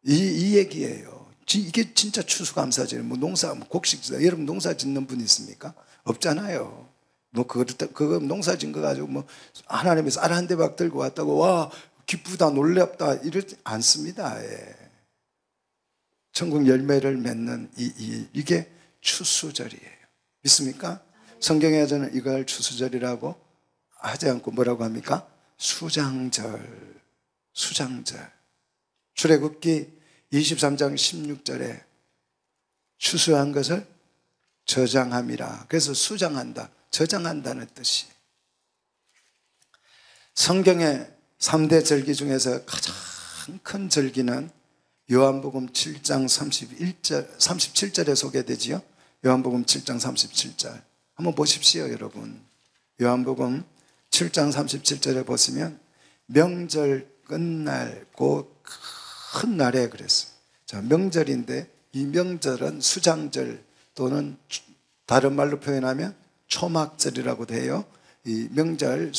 이 얘기예요. 이게 진짜 추수감사절. 뭐 농사, 뭐 곡식, 여러분 농사 짓는 분 있습니까? 없잖아요. 뭐 그거 농사 짓는 거 가지고 뭐 하나님이 쌀 한 대박 들고 왔다고 와 기쁘다 놀랍다 이러지 않습니다. 예. 천국 열매를 맺는 이게 추수절이에요. 믿습니까? 성경에서는 이걸 추수절이라고 하지 않고 뭐라고 합니까? 수장절. 출애굽기 23장 16절에 추수한 것을 저장함이라. 그래서 수장한다, 저장한다는 뜻이. 성경의 3대 절기 중에서 가장 큰 절기는 요한복음 7장 37절에 소개되지요. 요한복음 7장 37절 한번 보십시오, 여러분. 요한복음 7장 37절에 보시면 명절 끝날 그 큰 날에 그랬어요. 자, 명절인데 이 명절은 수장절 또는 다른 말로 표현하면 초막절이라고 돼요. 이 명절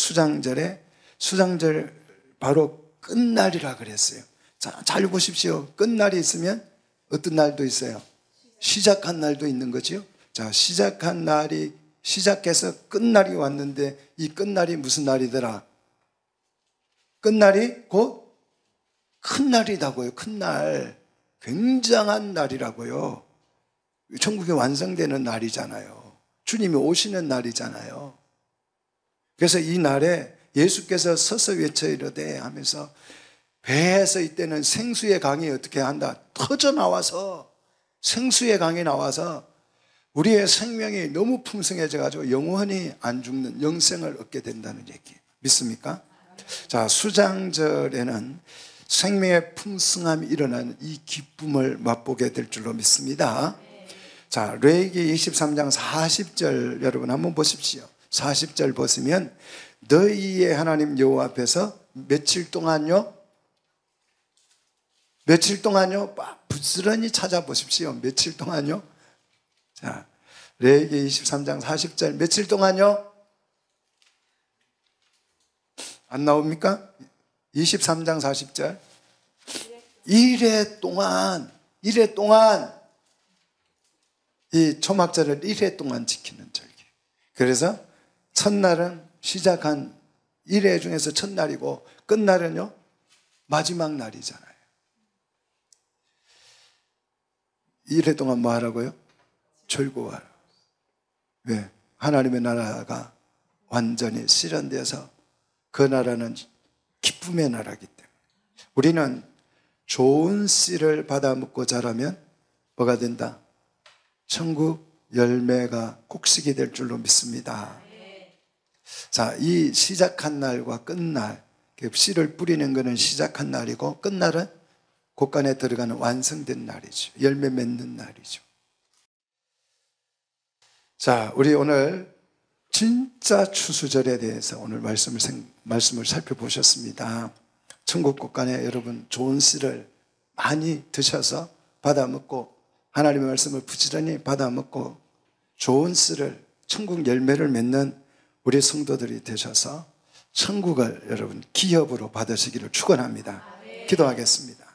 수장절 바로 끝날이라 그랬어요. 자, 잘 보십시오. 끝날이 있으면 어떤 날도 있어요? 시작한 날도 있는 거죠. 자, 시작한 날이 시작해서 끝날이 왔는데 이 끝날이 무슨 날이더라? 끝날이 곧 큰 날이라고요. 큰 날. 굉장한 날이라고요. 천국이 완성되는 날이잖아요. 주님이 오시는 날이잖아요. 그래서 이 날에 예수께서 서서 외쳐 이르되 하면서 배에서 이때는 생수의 강이 어떻게 한다? 터져 나와서 생수의 강이 나와서 우리의 생명이 너무 풍성해져 가지고 영원히 안 죽는 영생을 얻게 된다는 얘기. 믿습니까? 자, 수장절에는 생명의 풍성함이 일어나는 이 기쁨을 맛보게 될 줄로 믿습니다. 자, 레위기 23장 40절 여러분 한번 보십시오. 40절 보시면 너희의 하나님 여호와 앞에서 며칠 동안요? 부지런히 찾아보십시오. 며칠 동안요? 자, 레위기 23장 40절 며칠 동안요? 안 나옵니까? 23장 40절 1회 동안 이 초막절을 1회 동안 지키는 절기. 그래서 첫날은 시작한 1회 중에서 첫날이고 끝날은요 마지막 날이잖아요. 1회 동안 뭐 하라고요? 즐거워하라. 왜? 하나님의 나라가 완전히 실현되어서 그 나라는 기쁨의 나라이기 때문에 우리는 좋은 씨를 받아 먹고 자라면 뭐가 된다? 천국 열매가 곡식이 될 줄로 믿습니다. 자, 이 시작한 날과 끝날, 씨를 뿌리는 것은 시작한 날이고 끝날은 곳간에 들어가는 완성된 날이죠. 열매 맺는 날이죠. 자, 우리 오늘 진짜 추수절에 대해서 오늘 말씀을 살펴보셨습니다. 천국 곳간에 여러분 좋은 씨를 많이 드셔서 받아 먹고 하나님의 말씀을 부지런히 받아 먹고 좋은 씨를 천국 열매를 맺는 우리 성도들이 되셔서 천국을 여러분 기업으로 받으시기를 축원합니다. 기도하겠습니다.